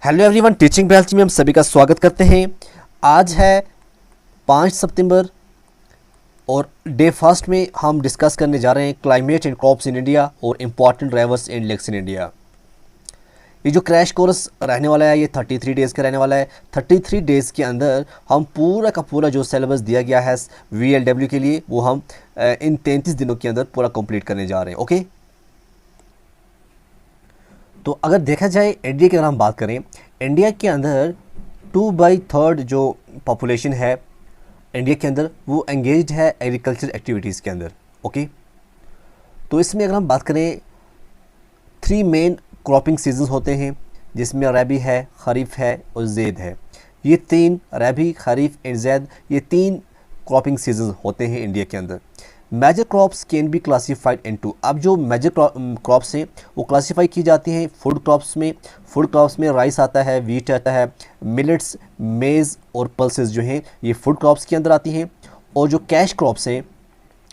Hello everyone, teaching branch में हम सभी का स्वागत करते हैं। आज है 5 सितंबर और डे फर्स्ट में हम डिस्कस करने जा रहे हैं climate and crops in India और important drivers and lakes in India. ये जो क्रैश कोर्स रहने वाला है ये 33 डेज़ का रहने वाला है। 33 डेज़ के अंदर हम पूरा का पूरा जो सिलेबस दिया गया है VLW के लिए वो हम इन 33 दिनों के अंदर पूरा कंप्लीट करने जा रहे हैं। ओके, तो अगर देखा जाए इंडिया की अगर हम बात करें, इंडिया के अंदर 2/3 जो पॉपुलेशन है इंडिया के अंदर वो एंगेज्ड है एग्रीकल्चर एक्टिविटीज़ के अंदर। ओके, तो इसमें अगर हम बात करें 3 मेन क्रॉपिंग सीजन्स होते हैं जिसमें रबी है, खरीफ है और ज़ैद है। ये 3 रबी, खरीफ एंड ज़ैद ये 3 क्रॉपिंग सीजन्स होते हैं इंडिया के अंदर। Major crops can be classified into, अब जो मेजर क्रॉप्स हैं वो क्लासीफाई की जाती हैं फूड क्रॉप्स में। फूड क्रॉप्स में राइस आता है, वीट आता है, मिलेट्स, मेज़ और पल्सेस जो हैं ये फूड क्रॉप्स के अंदर आती हैं। और जो कैश क्रॉप्स हैं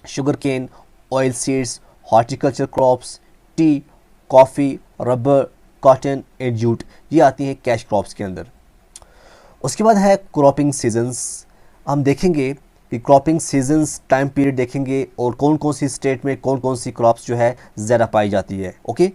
sugarcane, oilseeds, horticulture crops, tea, coffee, rubber, cotton and jute ये आती हैं कैश क्रॉप्स के अंदर। उसके बाद है क्रॉपिंग सीजन्स। हम देखेंगे कि क्रॉपिंग सीजन्स टाइम पीरियड देखेंगे और कौन कौन सी स्टेट में कौन कौन सी क्रॉप्स जो है ज़्यादा पाई जाती है। ओके,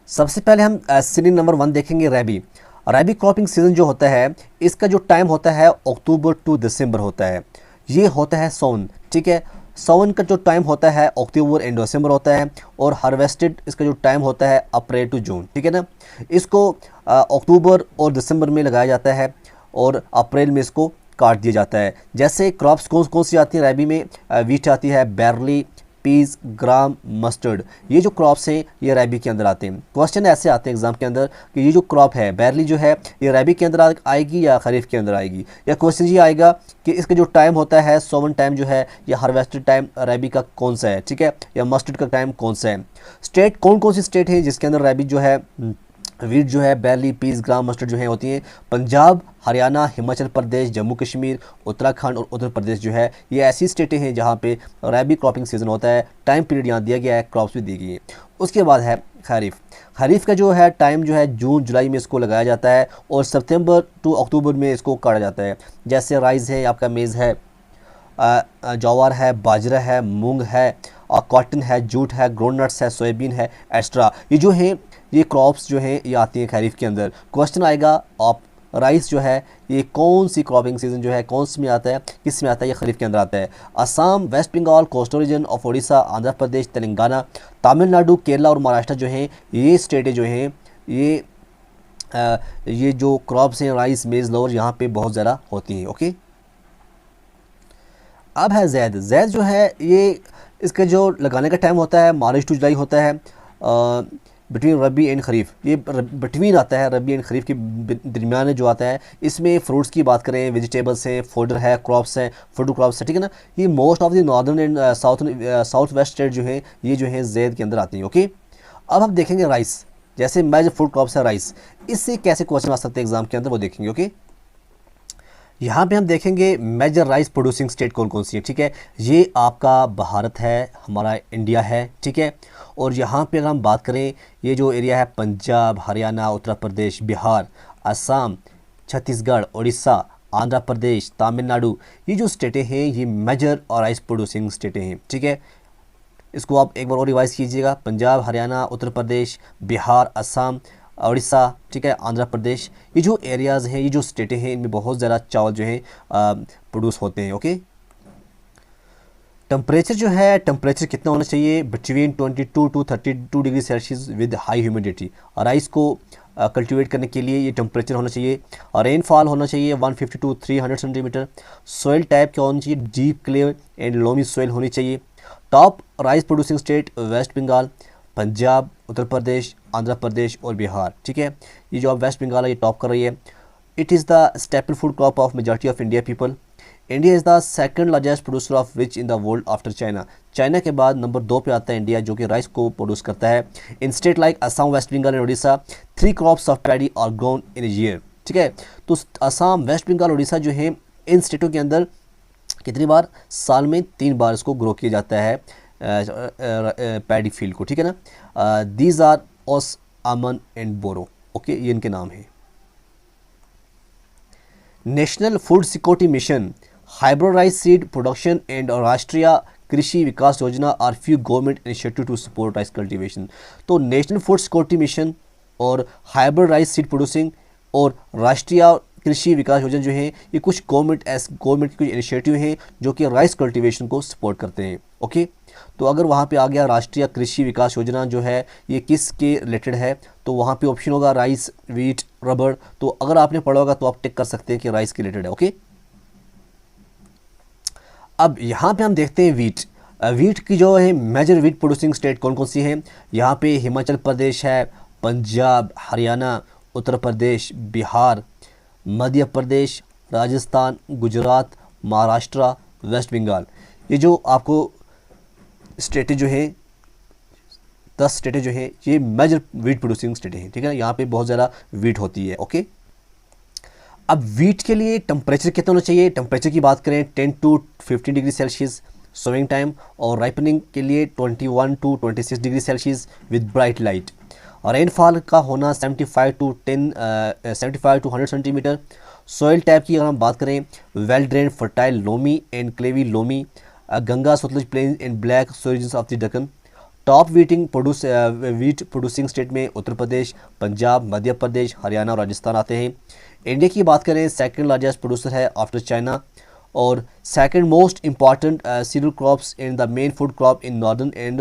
सबसे पहले हम सीजन नंबर 1 देखेंगे रबी। रबी क्रॉपिंग सीजन जो होता है इसका जो टाइम होता है अक्टूबर टू दिसंबर होता है। ये होता है सावन, ठीक है। सावन का जो टाइम होता है अक्टूबर एंड दिसंबर होता है और हार्वेस्टेड इसका जो टाइम होता है अप्रैल टू जून, ठीक है ना। इसको अक्टूबर और दिसंबर में लगाया जाता है और अप्रैल में इसको काट दिया जाता है। जैसे क्रॉप्स कौन कौन सी आती हैं रबी में, वीट आती है, बैरली, पीस, ग्राम, मस्टर्ड, ये जो क्रॉप्स हैं ये रबी के अंदर आते हैं। क्वेश्चन ऐसे आते हैं एग्जाम के अंदर कि ये जो क्रॉप है बैरली जो है ये रबी के अंदर आएगी या खरीफ के अंदर आएगी, या क्वेश्चन ये आएगा कि इसका जो टाइम होता है सोवन टाइम जो है या हार्वेस्टेड टाइम रबी का कौन सा है, ठीक है, या मस्टर्ड का टाइम कौन सा है। स्टेट कौन कौन सी स्टेट है जिसके अंदर रबी जो है वीट जो है, बैरली, पीस, ग्राम, मस्टर्ड जो है होती हैं। पंजाब, हरियाणा, हिमाचल प्रदेश, जम्मू कश्मीर, उत्तराखंड और उत्तर प्रदेश जो है ये ऐसी स्टेटें हैं जहाँ पे रबी क्रॉपिंग सीज़न होता है। टाइम पीरियड यहाँ दिया गया है, क्रॉप्स भी दी गई हैं। उसके बाद है खरीफ। खरीफ का जो है टाइम जो है जून जुलाई में इसको लगाया जाता है और सितंबर टू अक्टूबर में इसको काटा जाता है। जैसे राइस है, आपका मेज़ है, ज्वार है, बाजरा है, मूंग है, और कॉटन है, जूट है, ग्राउंडनट्स है, सोयाबीन है, एक्स्ट्रा, ये जो है ये क्रॉप्स जो हैं ये आती हैं खरीफ के अंदर। क्वेश्चन आएगा आप राइस जो है ये कौन सी क्रॉपिंग सीजन जो है कौन सी में आता है, किस में आता है, ये खरीफ के अंदर आता है। Assam, West Bengal, coastal region of Orissa, Andhra Pradesh, Telangana, Tamil Nadu, Kerala और महाराष्ट्र जो हैं ये स्टेटें जो हैं ये जो क्रॉप्स हैं राइस, मेज़, लोर यहाँ पे बहुत ज़्यादा होती हैं। ओके, अब है ज़ैद। ज़ैद जो है ये इसका जो लगाने का टाइम होता है मार्च टू जुलाई होता है, बिटवीन रबी एंड खरीफ, ये बिटवीन आता है रबी एंड खरीफ के दरमियान जो आता है। इसमें फ्रूट्स की बात करें, वेजिटेबल्स हैं, फोडर है, क्रॉप्स हैं, फूड क्रॉप्स है, ठीक है ना। ये most of the northern and south west state जो है ये जो है ज़ैद के अंदर आती हैं। ओके, अब हम देखेंगे राइस। जैसे मेजर फूड क्रॉप्स है राइस, इससे कैसे क्वेश्चन आ सकते हैं एग्जाम के अंदर वो देखेंगे। ओके, यहाँ पे हम देखेंगे मेजर राइस प्रोड्यूसिंग स्टेट कौन कौन सी है, ठीक है। ये आपका भारत है, हमारा इंडिया है, ठीक है। और यहाँ पे अगर हम बात करें ये जो एरिया है पंजाब, हरियाणा, उत्तर प्रदेश, बिहार, असम, छत्तीसगढ़, उड़ीसा, आंध्र प्रदेश, तमिलनाडु, ये जो स्टेटें हैं ये मेजर और राइस प्रोड्यूसिंग स्टेटें हैं, ठीक है। इसको आप एक बार और रिवाइज कीजिएगा, पंजाब, हरियाणा, उत्तर प्रदेश, बिहार, असम, उड़ीसा, ठीक है, आंध्र प्रदेश, ये जो एरियाज़ हैं ये जो स्टेटें हैं इनमें बहुत ज़्यादा चावल जो है प्रोड्यूस होते हैं। ओके, टेम्परेचर जो है टेम्परेचर कितना होना चाहिए, between 22 to 32 degree Celsius with high humidity. Rice को कल्टीवेट करने के लिए ये टेम्परेचर होना चाहिए। और रेनफॉल होना चाहिए 150 टू 300 सेंटीमीटर। सॉइल टाइप क्या होनी चाहिए, deep clay and loamy soil होनी चाहिए। Top rice producing state West Bengal, Punjab, Uttar Pradesh, Andhra Pradesh और बिहार, ठीक है। ये जो अब वेस्ट बंगाल है ये टॉप कर रही है। It is the staple food crop of majority of India people. India is the second largest producer of which in the world after China. China के बाद नंबर 2 पे आता है इंडिया जो कि राइस को प्रोड्यूस करता है। In state like Assam, West Bengal and Orissa 3 crops of paddy are grown in a year, ठीक है। तो असम, वेस्ट बंगाल, उड़ीसा जो है इन स्टेटों के अंदर कितनी बार साल में 3 बार इसको ग्रो किया जाता है पैडी फील्ड को, ठीक है ना। दीज आर ओस, अमन एंड बोरो, ओके, ये इनके नाम हैं। National food security mission, hybridise seed production and Rashtriya Krishi Vikas Yojana are few government initiative to support rice cultivation. तो नेशनल फूड सिक्योरिटी मिशन और हाइब्रिडाइज सीड प्रोड्यूसिंग और राष्ट्रीय कृषि विकास योजना जो है, ये कुछ गवर्नमेंट की कुछ इनिशिएटिव हैं जो कि राइस कल्टीवेशन को सपोर्ट करते हैं। ओके, तो अगर वहाँ पे आ गया राष्ट्रीय कृषि विकास योजना जो है ये किसके रिलेटेड है, तो वहाँ पे ऑप्शन होगा राइस, वीट, रबर। तो अगर आपने पढ़ा होगा तो आप टिक कर सकते हैं कि राइस के रिलेटेड है। ओके, अब यहाँ पे हम देखते हैं वीट। वीट की जो है मेजर वीट प्रोड्यूसिंग स्टेट कौन कौन सी हैं। यहाँ पे हिमाचल प्रदेश है, पंजाब, हरियाणा, उत्तर प्रदेश, बिहार, मध्य प्रदेश, राजस्थान, गुजरात, महाराष्ट्र, वेस्ट बंगाल। ये जो आपको स्टेटें जो है 10 स्टेटें जो है ये मेजर वीट प्रोड्यूसिंग स्टेटें हैं। ठीक है, यहाँ पे बहुत ज़्यादा वीट होती है। ओके, अब वीट के लिए टेम्परेचर कितना होना चाहिए। टेम्परेचर की बात करें 10 to 15 degree Celsius sowing time, और राइपनिंग के लिए 21 to 26 degree Celsius with bright light. और रेनफॉल का होना 75 to 100 सेंटीमीटर। सॉइल टाइप की अगर हम बात करें well drain, fertile loamy and clayey loamy, Ganga Sutlej plains and black soils of the Deccan. Top wheat producing state में उत्तर प्रदेश, पंजाब, मध्य प्रदेश, हरियाणा और राजस्थान आते हैं। इंडिया की बात करें सेकंड लार्जेस्ट प्रोड्यूसर है आफ्टर चाइना, और second most important cereal crops in the main food crop in northern and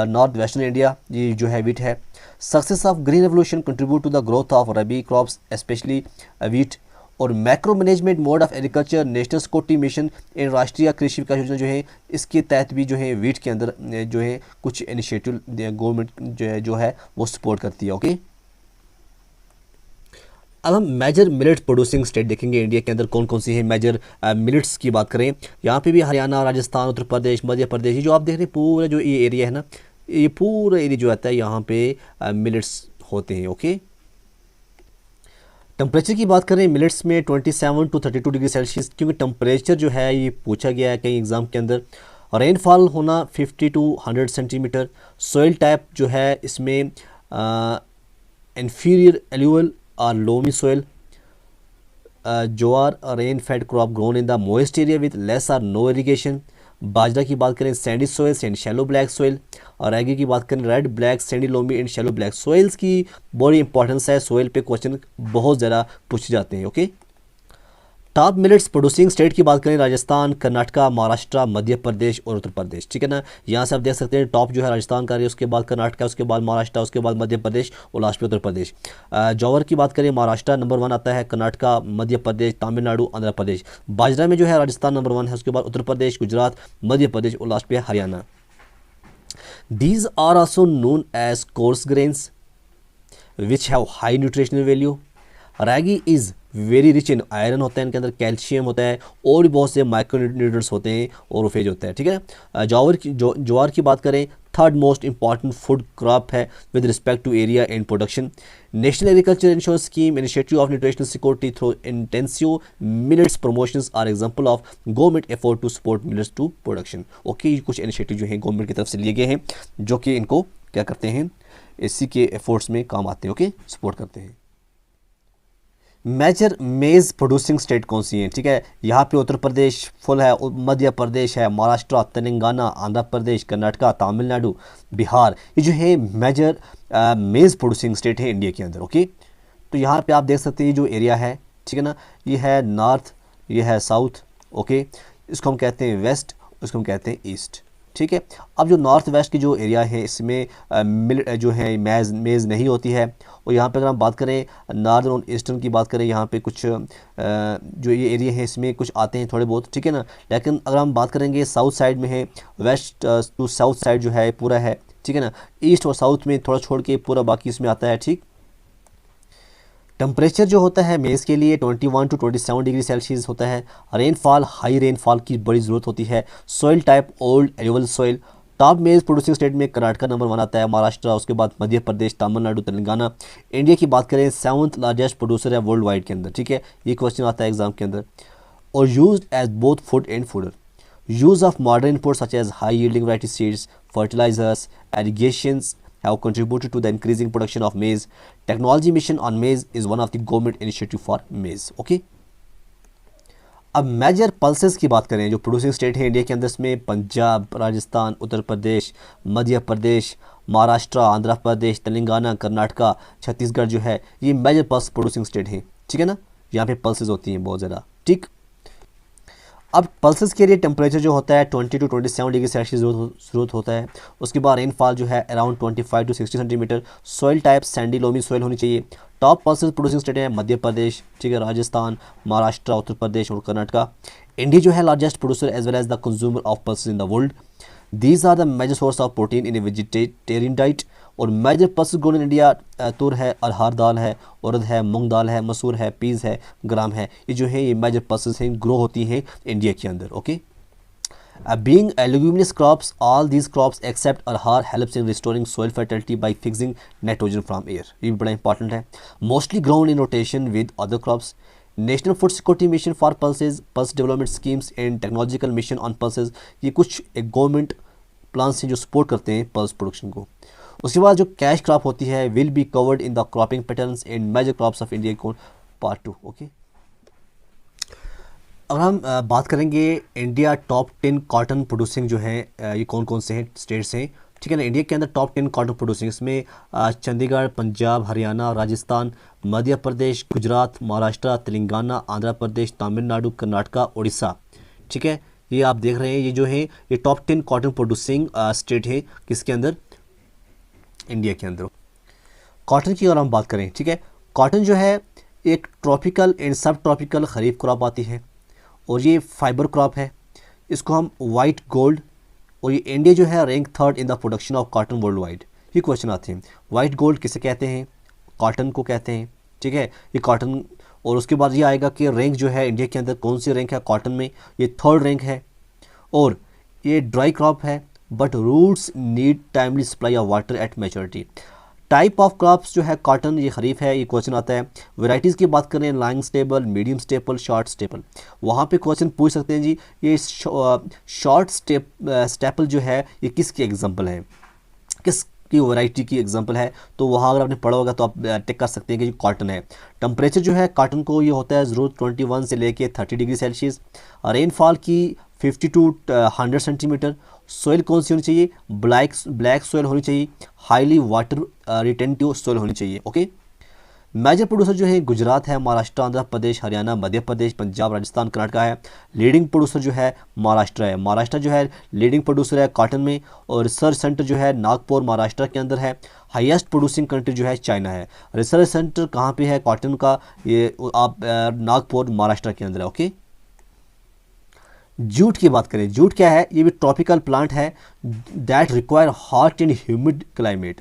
north western India, ये जो है वीट है। Success of green revolution contribute to the growth of rabi crops specially wheat. और macro management mode of agriculture national security mission in Rashtriya Krishi Vikas योजना जो है इसके तहत भी जो है वीट के अंदर जो है कुछ इनिशिएटिव गवर्नमेंट जो है वो सपोर्ट करती है। ओके, अब हम मेजर मिलेट्स प्रोड्यूसिंग स्टेट देखेंगे इंडिया के अंदर कौन कौन सी है। मेजर मिलेट्स की बात करें, यहाँ पे भी हरियाणा, राजस्थान, उत्तर प्रदेश, मध्य प्रदेश, ये जो आप देख रहे हैं पूरा जो ये एरिया है ना, ये पूरा एरिया जो आता है यहाँ पे मिलेट्स होते हैं। ओके, टेम्परेचर की बात करें मिलेट्स में 27 to 32 डिग्री सेल्सियस, क्योंकि टेम्परेचर जो है ये पूछा गया है कई एग्ज़ाम के अंदर। रेनफॉल होना 50 to 100 सेंटीमीटर। सॉइल टाइप जो है इसमें इन्फीरियर एल्यूवल और loamy soil. Jowar rain fade crop grown in the moist area with less और नो इरीगेशन। बाजरा की बात करें Sandy soil and shallow black soil. और रागी की बात करें red, black, Sandy, loamy and shallow black. Soils की बड़ी इंपॉर्टेंस है, सॉइल पे क्वेश्चन बहुत ज़्यादा पूछे जाते हैं। Okay, top millets producing state की बात करें राजस्थान, कर्नाटका, महाराष्ट्र, मध्य प्रदेश और उत्तर प्रदेश। ठीक है ना, यहाँ से आप देख सकते हैं टॉप जो है राजस्थान का, उसके बाद कर्नाटका, उसके बाद महाराष्ट्र, उसके बाद मध्य प्रदेश और लास्ट में उत्तर प्रदेश। जौवर की बात करें महाराष्ट्र नंबर 1 आता है, कर्नाटका, मध्य प्रदेश, तमिलनाडु, आंध्र प्रदेश। बाजरा में जो है राजस्थान नंबर 1 है, उसके बाद उत्तर प्रदेश, गुजरात, मध्य प्रदेश और लास्ट पे Haryana. These are also known as coarse grains which have high nutritional value. Ragi is very rich in iron होता है, इनके अंदर कैल्शियम होता है और भी बहुत से माइक्रोन्यूट्रिएंट्स होते हैं और फेज होता है। ठीक है, ज्वार की बात करें third most important food crop है with respect to area and production. National agriculture insurance scheme initiative of nutritional security through intensive millets promotions are example of government effort to support millets to production. Okay, कुछ initiative जो हैं government की तरफ से लिए गए हैं जो कि इनको क्या करते हैं, इसी के एफर्ट्स में काम आते हैं। ओके, सपोर्ट करते हैं। मेजर मेज़ प्रोड्यूसिंग स्टेट कौन सी हैं। ठीक है, यहाँ पे उत्तर प्रदेश फुल है, मध्य प्रदेश है, महाराष्ट्र, तेलंगाना, आंध्र प्रदेश, कर्नाटका, तमिलनाडु, बिहार, ये जो है मेजर मेज़ प्रोड्यूसिंग स्टेट है इंडिया के अंदर। ओके, तो यहाँ पे आप देख सकते हैं जो एरिया है, ठीक है ना, ये है नॉर्थ, ये है साउथ। ओके, इसको हम कहते हैं वेस्ट, इसको हम कहते हैं ईस्ट। ठीक है, अब जो नॉर्थ वेस्ट की जो एरिया है इसमें जो है मेज़ नहीं होती है। और यहाँ पे अगर हम बात करें नॉर्दर्न और ईस्टर्न की बात करें, यहाँ पे कुछ जो ये एरिया है इसमें कुछ आते हैं थोड़े बहुत। ठीक है ना, लेकिन अगर हम बात करेंगे साउथ साइड में है, वेस्ट टू साउथ साइड जो है पूरा है। ठीक है ना, ईस्ट और साउथ में थोड़ा छोड़ के पूरा बाकी इसमें आता है। ठीक, टेम्परेचर जो होता है मेज़ के लिए 21 to 27 डिग्री सेल्सियस होता है। रेनफॉल हाई रेनफॉल की बड़ी ज़रूरत होती है। Soil type old alluvial soil. Top मेज़ प्रोड्यूसिंग स्टेट में कर्नाटका नंबर 1 आता है, महाराष्ट्र, उसके बाद मध्य प्रदेश, तमिलनाडु, तेलंगाना। इंडिया की बात करें 7th लार्जेस्ट प्रोड्यूसर है वर्ल्ड वाइड के अंदर। ठीक है, ये क्वेश्चन आता है एग्जाम के अंदर। और used as both food and fodder. Use of modern inputs such as high yielding variety seeds, fertilizers, irrigations have contributed to the increasing production of maize. Technology mission on maize is one of the government initiative for maize. Okay. अब major pulses की बात करें जो producing state है India के अंदर, इसमें पंजाब, राजस्थान, उत्तर प्रदेश, मध्य प्रदेश, महाराष्ट्र, आंध्र प्रदेश, तेलंगाना, कर्नाटका, छत्तीसगढ़ जो है ये मेजर पल्स प्रोड्यूसिंग स्टेट हैं, ठीक है ना। यहाँ पे पल्सेस होती हैं बहुत ज़्यादा, ठीक। अब पल्सेस के लिए टेम्परेचर जो होता है 20 to 27 डिग्री सेल्सियस ज़रूरत होता है। उसके बाद रेनफॉल जो है around 25 to 60 centimetre. Soil type Sandy loamy soil होनी चाहिए। टॉप पल्सेस प्रोड्यूसिंग स्टेट है मध्य प्रदेश, ठीक है, राजस्थान, महाराष्ट्र, उत्तर प्रदेश और कर्नाटका। इंडिया जो है largest producer as well as the consumer of pulses in the world. These are the major source of protein in a vegetarian diet. और major pulses grown in India tur है, अरहर दाल है, उड़द है, मूंग दाल है, मसूर है, पीस है, ग्राम है। ये जो है ये मेजर पल्सेस हैं, ग्रो होती हैं इंडिया के अंदर। Okay. Being leguminous crops, all these crops except arhar helps in restoring soil fertility by fixing nitrogen from air. ये भी बड़ा इंपॉर्टेंट है। Mostly grown in rotation with other crops. National Food Security Mission for Pulses, Pulse Development Schemes and Technological Mission on Pulses, ये कुछ एक government plans हैं जो support करते हैं पल्स प्रोडक्शन को। उसके बाद जो कैश क्रॉप होती है will be covered in the cropping patterns and major crops of India को पार्ट 2। ओके। अब हम बात करेंगे इंडिया टॉप 10 कॉटन प्रोड्यूसिंग जो है ये कौन कौन से हैं स्टेट्स हैं, ठीक है ना। इंडिया के अंदर टॉप 10 कॉटन प्रोड्यूसिंग, इसमें चंडीगढ़, पंजाब, हरियाणा, राजस्थान, मध्य प्रदेश, गुजरात, महाराष्ट्र, तेलंगाना, आंध्र प्रदेश, तमिलनाडु, कर्नाटका, उड़ीसा, ठीक है। ये आप देख रहे हैं ये जो है ये टॉप 10 कॉटन प्रोड्यूसिंग स्टेट है किसके अंदर, इंडिया के अंदर। कॉटन की अगर हम बात करें, ठीक है, कॉटन जो है एक ट्रॉपिकल एंड सब ट्रॉपिकल खरीफ क्रॉप आती है और ये फाइबर क्रॉप है। इसको हम वाइट गोल्ड, और ये इंडिया जो है rank 3rd in the production of cotton world wide. ये क्वेश्चन आते हैं, वाइट गोल्ड किसे कहते हैं, कॉटन को कहते हैं, ठीक है, ये कॉटन। और उसके बाद ये आएगा कि रैंक जो है इंडिया के अंदर कौन सी रैंक है कॉटन में, ये 3rd रैंक है। और ये ड्राई क्रॉप है but roots need timely supply of water at maturity. Type of crops जो है कॉटन ये खरीफ है, ये क्वेश्चन आता है। वैरायटीज़ की बात करें long stable, medium staple, short staple, वहाँ पे क्वेश्चन पूछ सकते हैं जी ये शॉर्ट स्टेपल जो है ये किसकी एग्जांपल है, किसकी वैरायटी की एग्जांपल है, तो वहाँ अगर आपने पढ़ा होगा तो आप टिक कर सकते हैं कि कॉटन है। टेम्परेचर जो है कॉटन को ये होता है ज़रूर 21 से लेके 30 डिग्री सेल्सियस। रेनफॉल की 50 to 100 सेंटीमीटर। सोइल कौन सी होनी चाहिए, ब्लैक सोइल होनी चाहिए, हाईली वाटर रिटेंटिव सोइल होनी चाहिए। ओके। मेजर प्रोड्यूसर जो है गुजरात है, महाराष्ट्र, आंध्र प्रदेश, हरियाणा, मध्य प्रदेश, पंजाब, राजस्थान, कर्नाटका है। लीडिंग प्रोड्यूसर जो है महाराष्ट्र है, महाराष्ट्र जो है लीडिंग प्रोड्यूसर है कॉटन में। और रिसर्च सेंटर जो है नागपुर महाराष्ट्र के अंदर है। हाईएस्ट प्रोड्यूसिंग कंट्री जो है चाइना है। रिसर्च सेंटर कहाँ पे है कॉटन का, ये आप नागपुर महाराष्ट्र के अंदर है। ओके। जूट की बात करें, जूट क्या है, ये भी ट्रॉपिकल प्लांट है that require hot and humid climate.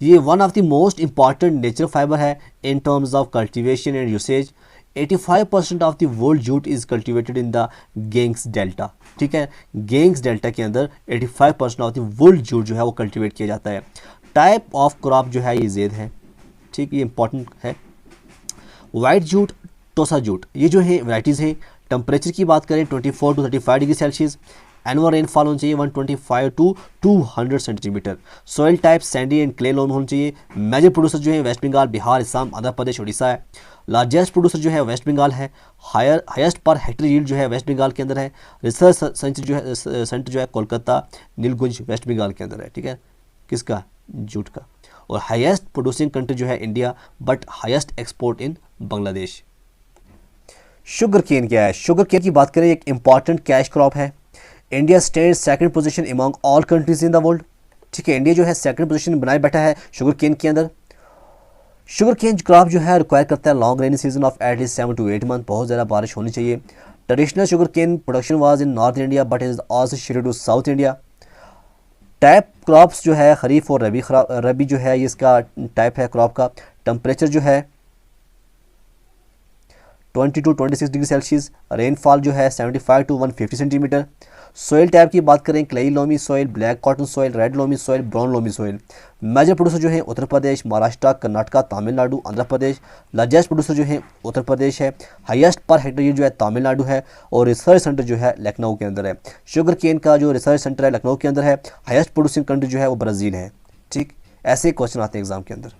ये one of the most important natural fibre है in terms of cultivation and usage. 85% of the world jute is cultivated in the Ganges delta, ठीक है। Ganges delta के अंदर 85% of the world jute जो है वो cultivate किया जाता है। टाइप ऑफ क्रॉप जो है ये जेद है, ठीक, ये इंपॉर्टेंट है। वाइट जूट, टोसा जूट, ये जो है वैराइटीज़ हैं। टेम्परेचर की बात करें 24 to 35 degree Celsius. Annual rainfall होना चाहिए 125 to 200 centimetre. Soil type sandy and clay loam होना चाहिए। मेजर प्रोड्यूसर जो है वेस्ट बंगाल, बिहार, असम, आंध्र प्रदेश, उड़ीसा है। लार्जेस्ट प्रोड्यूसर जो है वेस्ट बंगाल है। हाईएस्ट पर हेक्टर यील्ड जो है वेस्ट बंगाल के अंदर है। रिसर्च सेंटर जो है कोलकाता, नीलगुंज, वेस्ट बंगाल के अंदर है, ठीक है, किसका, जूट का। और हाईएस्ट प्रोड्यूसिंग कंट्री जो है India but highest export in Bangladesh. Sugarcane क्या है, शुगर केन की बात करें एक इंपॉर्टेंट कैश क्रॉप है। India stand 2nd position among all countries in the world, ठीक है। इंडिया जो है 2nd पोजीशन बनाए बैठा है शुगर केन के अंदर। शुगर केन क्रॉप जो है रिक्वायर करता है long rainy season of at least 7 to 8 month, बहुत ज़्यादा बारिश होनी चाहिए। Traditional sugarcane production was in north India but is also shifted to south India. Type crops जो है खरीफ और रबी जो है ये इसका टाइप है क्रॉप का। टेम्परेचर जो है 20 to 26 डिग्री सेल्सियस। रेनफॉल जो है 75 to 150 सेंटीमीटर। सॉइल टाइप की बात करें clayey loamy soil, black cotton soil, red loamy soil, brown loamy soil. Major producer जो है उत्तर प्रदेश, महाराष्ट्र, कर्नाटका, तमिलनाडु, आंध्र प्रदेश। लार्जेस्ट प्रोड्यूसर जो है उत्तर प्रदेश है। हाईएस्ट पर हेक्टर ये जो है तमिलनाडु है। और रिसर्च सेंटर जो है लखनऊ के अंदर है। शुगर केन का जो रिसर्च सेंटर है लखनऊ के अंदर है। हाईएस्ट प्रोड्यूसिंग कंट्री जो है वो ब्राज़ील है, ठीक। ऐसे क्वेश्चन आते हैं एग्जाम के अंदर।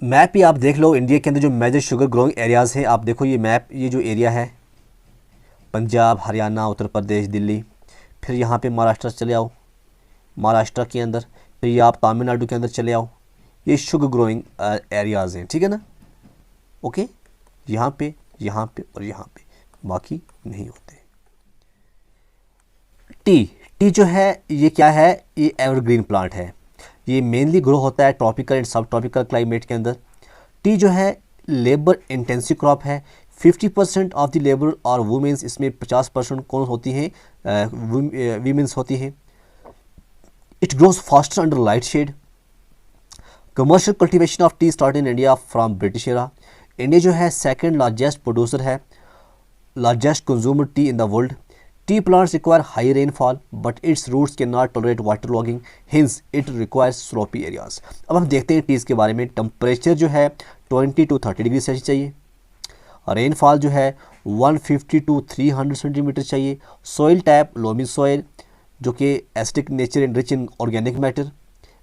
मैप ही आप देख लो इंडिया के अंदर जो मेजर शुगर ग्रोइंग एरियाज़ हैं, आप देखो ये मैप, ये जो एरिया है पंजाब, हरियाणा, उत्तर प्रदेश, दिल्ली, फिर यहाँ पे महाराष्ट्र चले आओ, महाराष्ट्र के अंदर, फिर ये आप तमिलनाडु के अंदर चले आओ, ये शुगर ग्रोइंग एरियाज़ हैं, ठीक है ना। ओके, यहाँ पे और यहाँ पे, बाकी नहीं होते। टी जो है ये क्या है, ये एवरग्रीन प्लांट है, ये मेनली ग्रो होता है ट्रॉपिकल एंड सब ट्रॉपिकल क्लाइमेट के अंदर। टी जो है लेबर इंटेंसिव क्रॉप है, 50% ऑफ द लेबर और वुमेन्स, इसमें 50% कौन होती हैं, वीमेंस होती हैं। It grows faster under light shade. Commercial cultivation of tea start in India from British era. India जो है सेकंड लार्जेस्ट प्रोड्यूसर है, largest consumer tea in the world. Tea plants require high rainfall but its roots can not tolerate water logging, hence it requires sloppy areas. अब हम देखते हैं tees के बारे में। टेम्परेचर जो है 20 to 30 डिग्री सेल्सियस चाहिए, रेनफॉल जो है 150 to 300 सेंटीमीटर चाहिए। सॉइल टाइप लोमी सॉइल, जो कि acidic nature and rich in organic matter.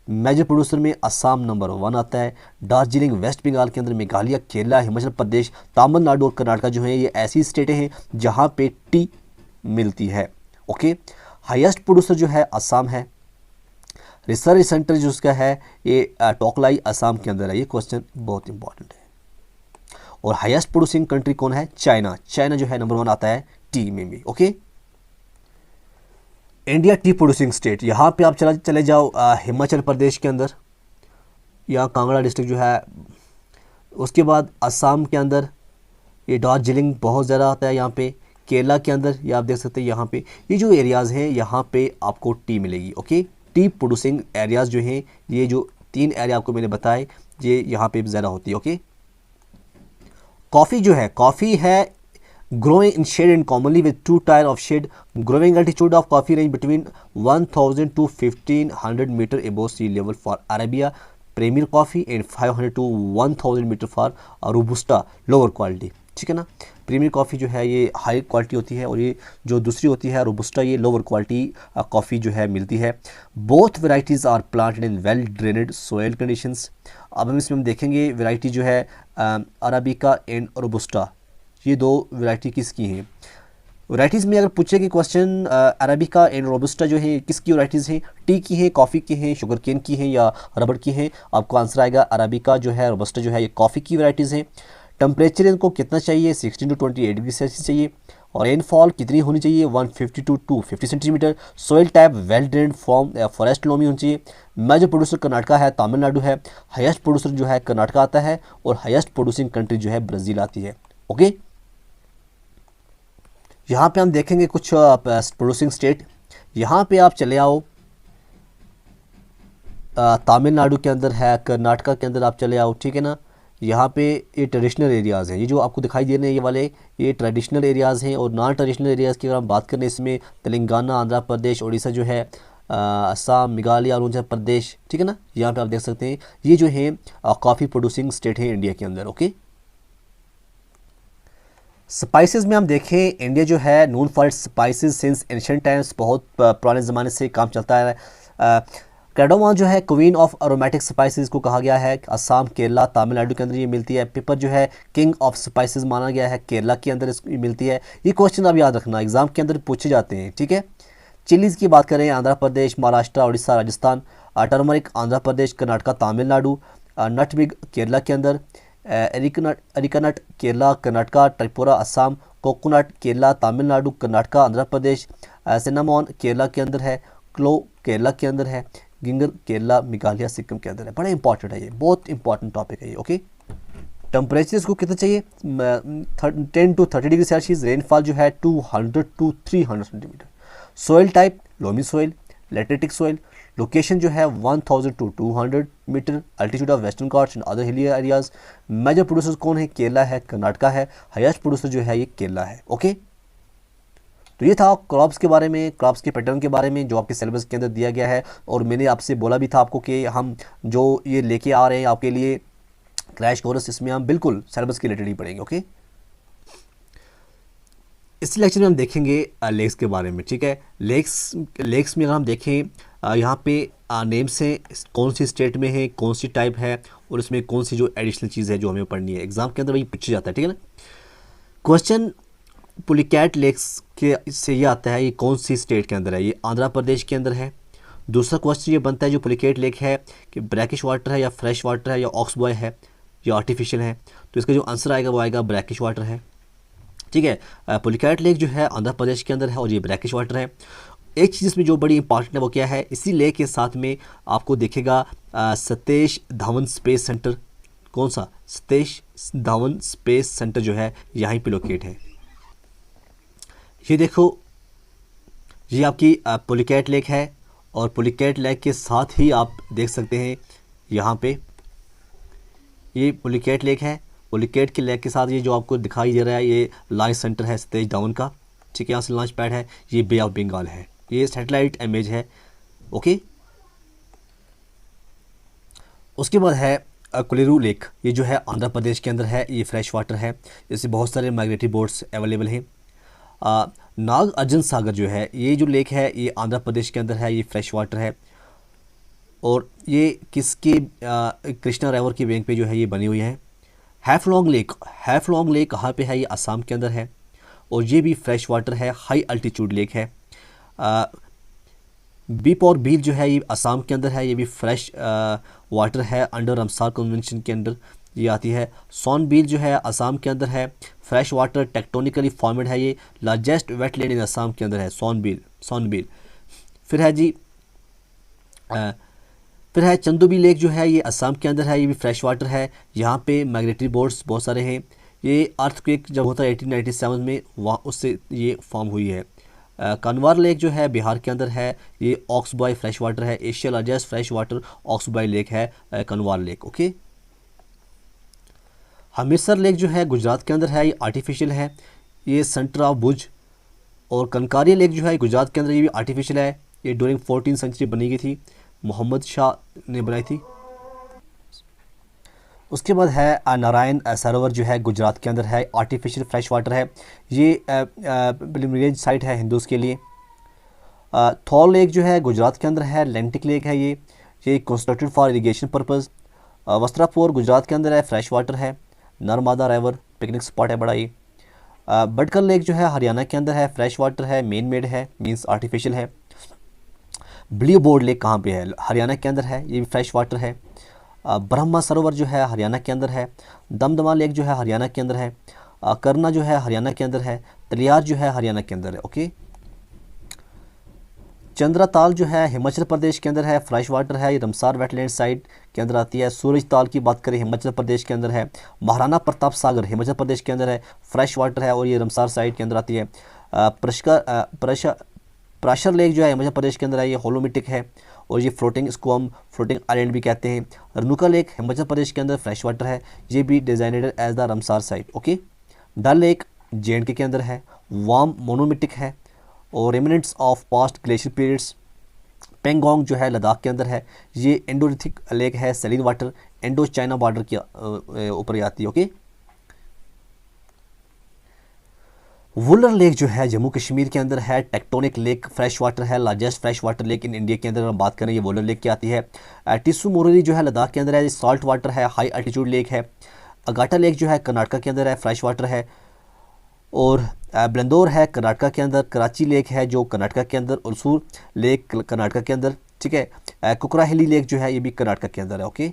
Major producer में असम नंबर 1 आता है। दार्जिलिंग वेस्ट बंगाल के अंदर, मेघालय, केरला, हिमाचल प्रदेश, तमिलनाडु और कर्नाटका जो है ये ऐसी स्टेटें हैं जहाँ पे टी मिलती है। ओके, हाईएस्ट प्रोड्यूसर जो है असम है। रिसर्च सेंटर जो उसका है ये टोकलाई असम के अंदर है। ये क्वेश्चन बहुत इंपॉर्टेंट है। और हाईएस्ट प्रोड्यूसिंग कंट्री कौन है, चाइना। चाइना जो है नंबर 1 आता है टी में भी। Okay, India T producing state, यहाँ पे आप चले जाओ हिमाचल प्रदेश के अंदर, यहाँ कांगड़ा डिस्ट्रिक्ट जो है। उसके बाद असम के अंदर ये दार्जिलिंग बहुत ज़्यादा आता है यहाँ पे। केरला के अंदर ये आप देख सकते हैं, यहाँ पे ये जो एरियाज़ हैं यहाँ पे आपको टी मिलेगी। ओके, टी प्रोड्यूसिंग एरियाज़ जो हैं, ये जो 3 एरिया आपको मैंने बताए, ये यहाँ पे ज़्यादा होती है। ओके, कॉफ़ी जो है, कॉफ़ी है growing in shade and commonly with 2 tier of shade. Growing altitude of coffee range between 1000 to 1500 meter above sea level for Arabia Premier coffee and 500 to 1000 meter for Robusta lower quality. ठीक है ना। Premiere coffee जो है ये high quality होती है, और ये जो दूसरी होती है रोबस्टा, ये लोअर क्वालिटी कॉफ़ी जो है मिलती है। Both varieties are planted in well drained soil conditions. अब हम इसमें देखेंगे वेराइटी जो है अराबिका एंड रोबस्टा, ये 2 वैरायटी किसकी हैं। वैराइटीज़ में अगर पूछे कि क्वेश्चन अराबिका एंड रोबस्टा जो है किसकी वैराइटीज़ हैं, टी की हैं, कॉफ़ी की हैं, शुगर केन की हैं या रबड़ की हैं, आपको आंसर आएगा अराबिका जो है, रोबस्टा जो है ये कॉफ़ी की वैराइटीज़ हैं। टेम्परेचर इनको कितना चाहिए, 16 to 28 डिग्री सेल्सियस चाहिए। और रेनफॉल कितनी होनी चाहिए, 150 to 250 centimetre. Soil type well drained form forest loamy होनी चाहिए। मेजर प्रोड्यूसर कर्नाटका है, तमिलनाडु है। हाईएस्ट प्रोड्यूसर जो है कर्नाटका आता है, और हाईएस्ट प्रोड्यूसिंग कंट्री जो है ब्राज़ील आती है। ओके, यहाँ पे हम देखेंगे कुछ प्रोड्यूसिंग स्टेट। यहाँ पे आप चले आओ, तमिलनाडु के अंदर है, कर्नाटका के अंदर आप चले आओ, ठीक है ना। यहाँ पे ये ट्रेडिशनल एरियाज़ हैं, ये जो आपको दिखाई दे रहे हैं ये वाले, ये ट्रेडिशनल एरियाज़ हैं। और नॉन ट्रेडिशनल एरियाज़ की अगर हम बात करें, इसमें तेलंगाना, आंध्र प्रदेश, उड़ीसा जो है, असम, मेघालय, अरुणाचल प्रदेश, ठीक है ना। यहाँ पे आप देख सकते हैं ये जो है कॉफ़ी प्रोड्यूसिंग स्टेट है इंडिया के अंदर। ओके, स्पाइसेस में हम देखें, इंडिया जो है known for its spices since ancient times, बहुत पुराने ज़माने से काम चलता है। कार्डामम जो है क्वीन ऑफ अरोमेटिक स्पाइसेस को कहा गया है। असम, केरला, तमिलनाडु के अंदर ये मिलती है। पेपर जो है किंग ऑफ स्पाइसेस माना गया है, केरला के अंदर इसकी मिलती है। ये क्वेश्चन आप याद रखना, एग्जाम के अंदर पूछे जाते हैं, ठीक है। चिलीज़ की बात करें, आंध्र प्रदेश, महाराष्ट्र, उड़ीसा, राजस्थान। टर्मरिक आंध्र प्रदेश, कर्नाटका, तमिलनाडु। नटमेग केरला के अंदर। अरिकानट केरला, कर्नाटका, त्रिपुरा, असम। कोकोनट केरला, तमिलनाडु, कर्नाटका, आंध्र प्रदेश। सिनामॉन केरला के अंदर है। क्लो केरला के अंदर है। गिंगर केरला, मेघालय, सिक्किम के अंदर है। बड़ा इंपॉर्टेंट है ये, बहुत इंपॉर्टेंट टॉपिक है ये। ओके, टेम्परेचर इसको कितना चाहिए, 10 to 30 डिग्री सेल्सियस। रेनफॉल जो है 200 to 300 centimetre. Soil type loamy soil, lateritic soil. Location जो है 1000 to 200 metre. Altitude of western Ghats and other hilly areas. Major producer कौन है, केरला है, कर्नाटका है। हाईएस्ट प्रोड्यूसर जो है ये केरला है। ओके, तो ये था क्रॉप्स के बारे में, क्रॉप्स के पैटर्न के बारे में जो आपके सिलेबस के अंदर दिया गया है। और मैंने आपसे बोला भी था आपको कि हम जो ये लेके आ रहे हैं आपके लिए क्रैश कोर्स, इसमें हम बिल्कुल सिलेबस के रिलेटेड ही पढ़ेंगे। ओके, इस लेक्चर में हम देखेंगे लेक्स के बारे में, ठीक है। लेक्स में अगर हम देखें यहाँ पे नेम्स हैं, कौन सी स्टेट में है, कौन सी टाइप है, और इसमें कौन सी जो एडिशनल चीज़ है जो हमें पढ़नी है, एग्जाम के अंदर वही पूछा जाता है, ठीक है ना। क्वेश्चन पुलिकैट लेक्स के से ये आता है, ये कौन सी स्टेट के अंदर है, ये आंध्र प्रदेश के अंदर है। दूसरा क्वेश्चन ये बनता है जो पुलिकैट लेक है कि ब्रैकिश वाटर है या फ्रेश वाटर है या ऑक्सबॉय है या आर्टिफिशियल है, तो इसका जो आंसर आएगा वो आएगा ब्रैकिश वाटर है, ठीक है। पुलिकैट लेक जो है आंध्र प्रदेश के अंदर है और ये ब्रैकिश वाटर है। एक चीज़ इसमें जो बड़ी इंपॉर्टेंट है वो क्या है, इसी लेक के साथ में आपको देखेगा सतीश धवन स्पेस सेंटर। कौन सा? सतीश धवन स्पेस सेंटर जो है यहीं पे लोकेट है। ये देखो, ये आपकी पुलिकैट लेक है और पुलिकैट लेक के साथ ही आप देख सकते हैं यहाँ पे ये पुलिकैट लेक है। पुलिकैट के लेक के साथ ये जो आपको दिखाई दे रहा है ये लॉन्च सेंटर है सतीश धवन का, ठीक है। यहाँ से लॉन्च पैड है, ये बे ऑफ बंगाल है, ये सैटेलाइट इमेज है, ओके। उसके बाद है कोलेरू लेक, ये जो है आंध्र प्रदेश के अंदर है, ये फ्रेश वाटर है, इससे बहुत सारे माइग्रेटरी बोट्स अवेलेबल हैं। नाग अर्जुन सागर जो है ये जो लेक है ये आंध्र प्रदेश के अंदर है, ये फ्रेश वाटर है और ये किसके कृष्णा रिवर की बैंक पे जो है ये बनी हुई है। हैफलॉन्ग लेक कहाँ पे है, ये असम के अंदर है और ये भी फ्रेश वाटर है, हाई अल्टीट्यूड लेक है। बीप और बील जो है ये असम के अंदर है, ये भी फ्रेश वाटर है, अंडर रमसार कन्वेंशन के अंदर ये आती है। सोन बील जो है असम के अंदर है, फ्रेश वाटर टेक्टोनिकली फॉर्मेड है, ये लार्जेस्ट वेटलैंड इन असम के अंदर है सोन बील। फिर है जी फिर है चंदोबी लेक जो है ये असम के अंदर है, ये भी फ्रेश वाटर है, यहाँ पे माइग्रेटरी बोट्स बहुत सारे हैं। ये अर्थक्वेक जब होता है 1897 में वहाँ उससे ये फॉर्म हुई है। कनवार लेक जो है बिहार के अंदर है, ये ऑक्सबॉय फ्रेश वाटर है, Asia largest fresh water oxbow lake है Kanwar lake, okay. Hamirsar lake जो है गुजरात के अंदर है, ये आर्टिफिशियल है, ये सेंटर ऑफ भुज। और कंकारिया लेक जो है गुजरात के अंदर, ये भी आर्टिफिशियल है, ये ड्यूरिंग 14th सेंचुरी बनी गई थी, मोहम्मद शाह ने बनाई थी। उसके बाद है नारायण सरोवर जो है गुजरात के अंदर है, आर्टिफिशियल फ्रेश वाटर है, ये पिलग्रिमेज साइट है हिंदूज़ के लिए। थॉल लेक जो है गुजरात के अंदर है, लेंटिक लेक है, ये constructed for irrigation purpose. Vastrapur Gujarat के अंदर है, फ्रेश वाटर है, नर्मदा रिवर पिकनिक स्पॉट है बड़ा ये। बडकर लेक जो है हरियाणा के अंदर है, फ्रेश वाटर है, मेन मेड है, मीन्स आर्टिफिशियल है। ब्लू बोर्ड लेक कहाँ पे है, हरियाणा के अंदर है, ये भी फ्रेश वाटर है। ब्रह्मा सरोवर जो है हरियाणा के अंदर है। दमदमा लेक जो है हरियाणा के अंदर है। करना जो है हरियाणा के अंदर है। तलियार जो है हरियाणा के अंदर है, ओके। चंद्रा ताल जो है हिमाचल प्रदेश के अंदर है, फ्रेश वाटर है, ये रमसार वेटलैंड साइड के अंदर आती है। सूरज ताल की बात करें हिमाचल प्रदेश के अंदर है। महाराणा प्रताप सागर हिमाचल प्रदेश के अंदर है, फ्रेश वाटर है और ये रमसार साइड के अंदर आती है। प्राशर लेक जो है हिमाचल प्रदेश के अंदर है, ये होलोमिटिक है और ये इसको हम फ्लोटिंग आइलैंड भी कहते हैं। रनुका लेक हिमाचल प्रदेश के अंदर फ्रेश वाटर है, ये भी designated as the Ramsar site, okay. Dal lake JNK के अंदर है, वार्म मोनोमिटिक है और remnants of past glacier periods. Pangong जो है लद्दाख के अंदर है, ये इंडोलिथिक लेक है, सैलिन वाटर इंडो चाइना बॉर्डर के ऊपर आती है, ओके। वुलर लेक जो है जम्मू कश्मीर के अंदर है, टेक्टोनिक लेक फ्रेश वाटर है, largest fresh water lake in India के अंदर हम बात करें ये वुलर लेक की आती है। टिस्सू मोरली जो है लद्दाख के अंदर है, सॉल्ट वाटर है, हाई अल्टीट्यूड लेक है। अगाटा लेक जो है कर्नाटका के अंदर है, फ्रेश वाटर है। और ब्लंदौर है कर्नाटका के अंदर। कराची लेक है जो कर्नाटका के अंदर, उलसूर लेक कर्नाटका के अंदर, ठीक है। कुकराहिली लेक जो है ये भी कर्नाटका के अंदर है, ओके।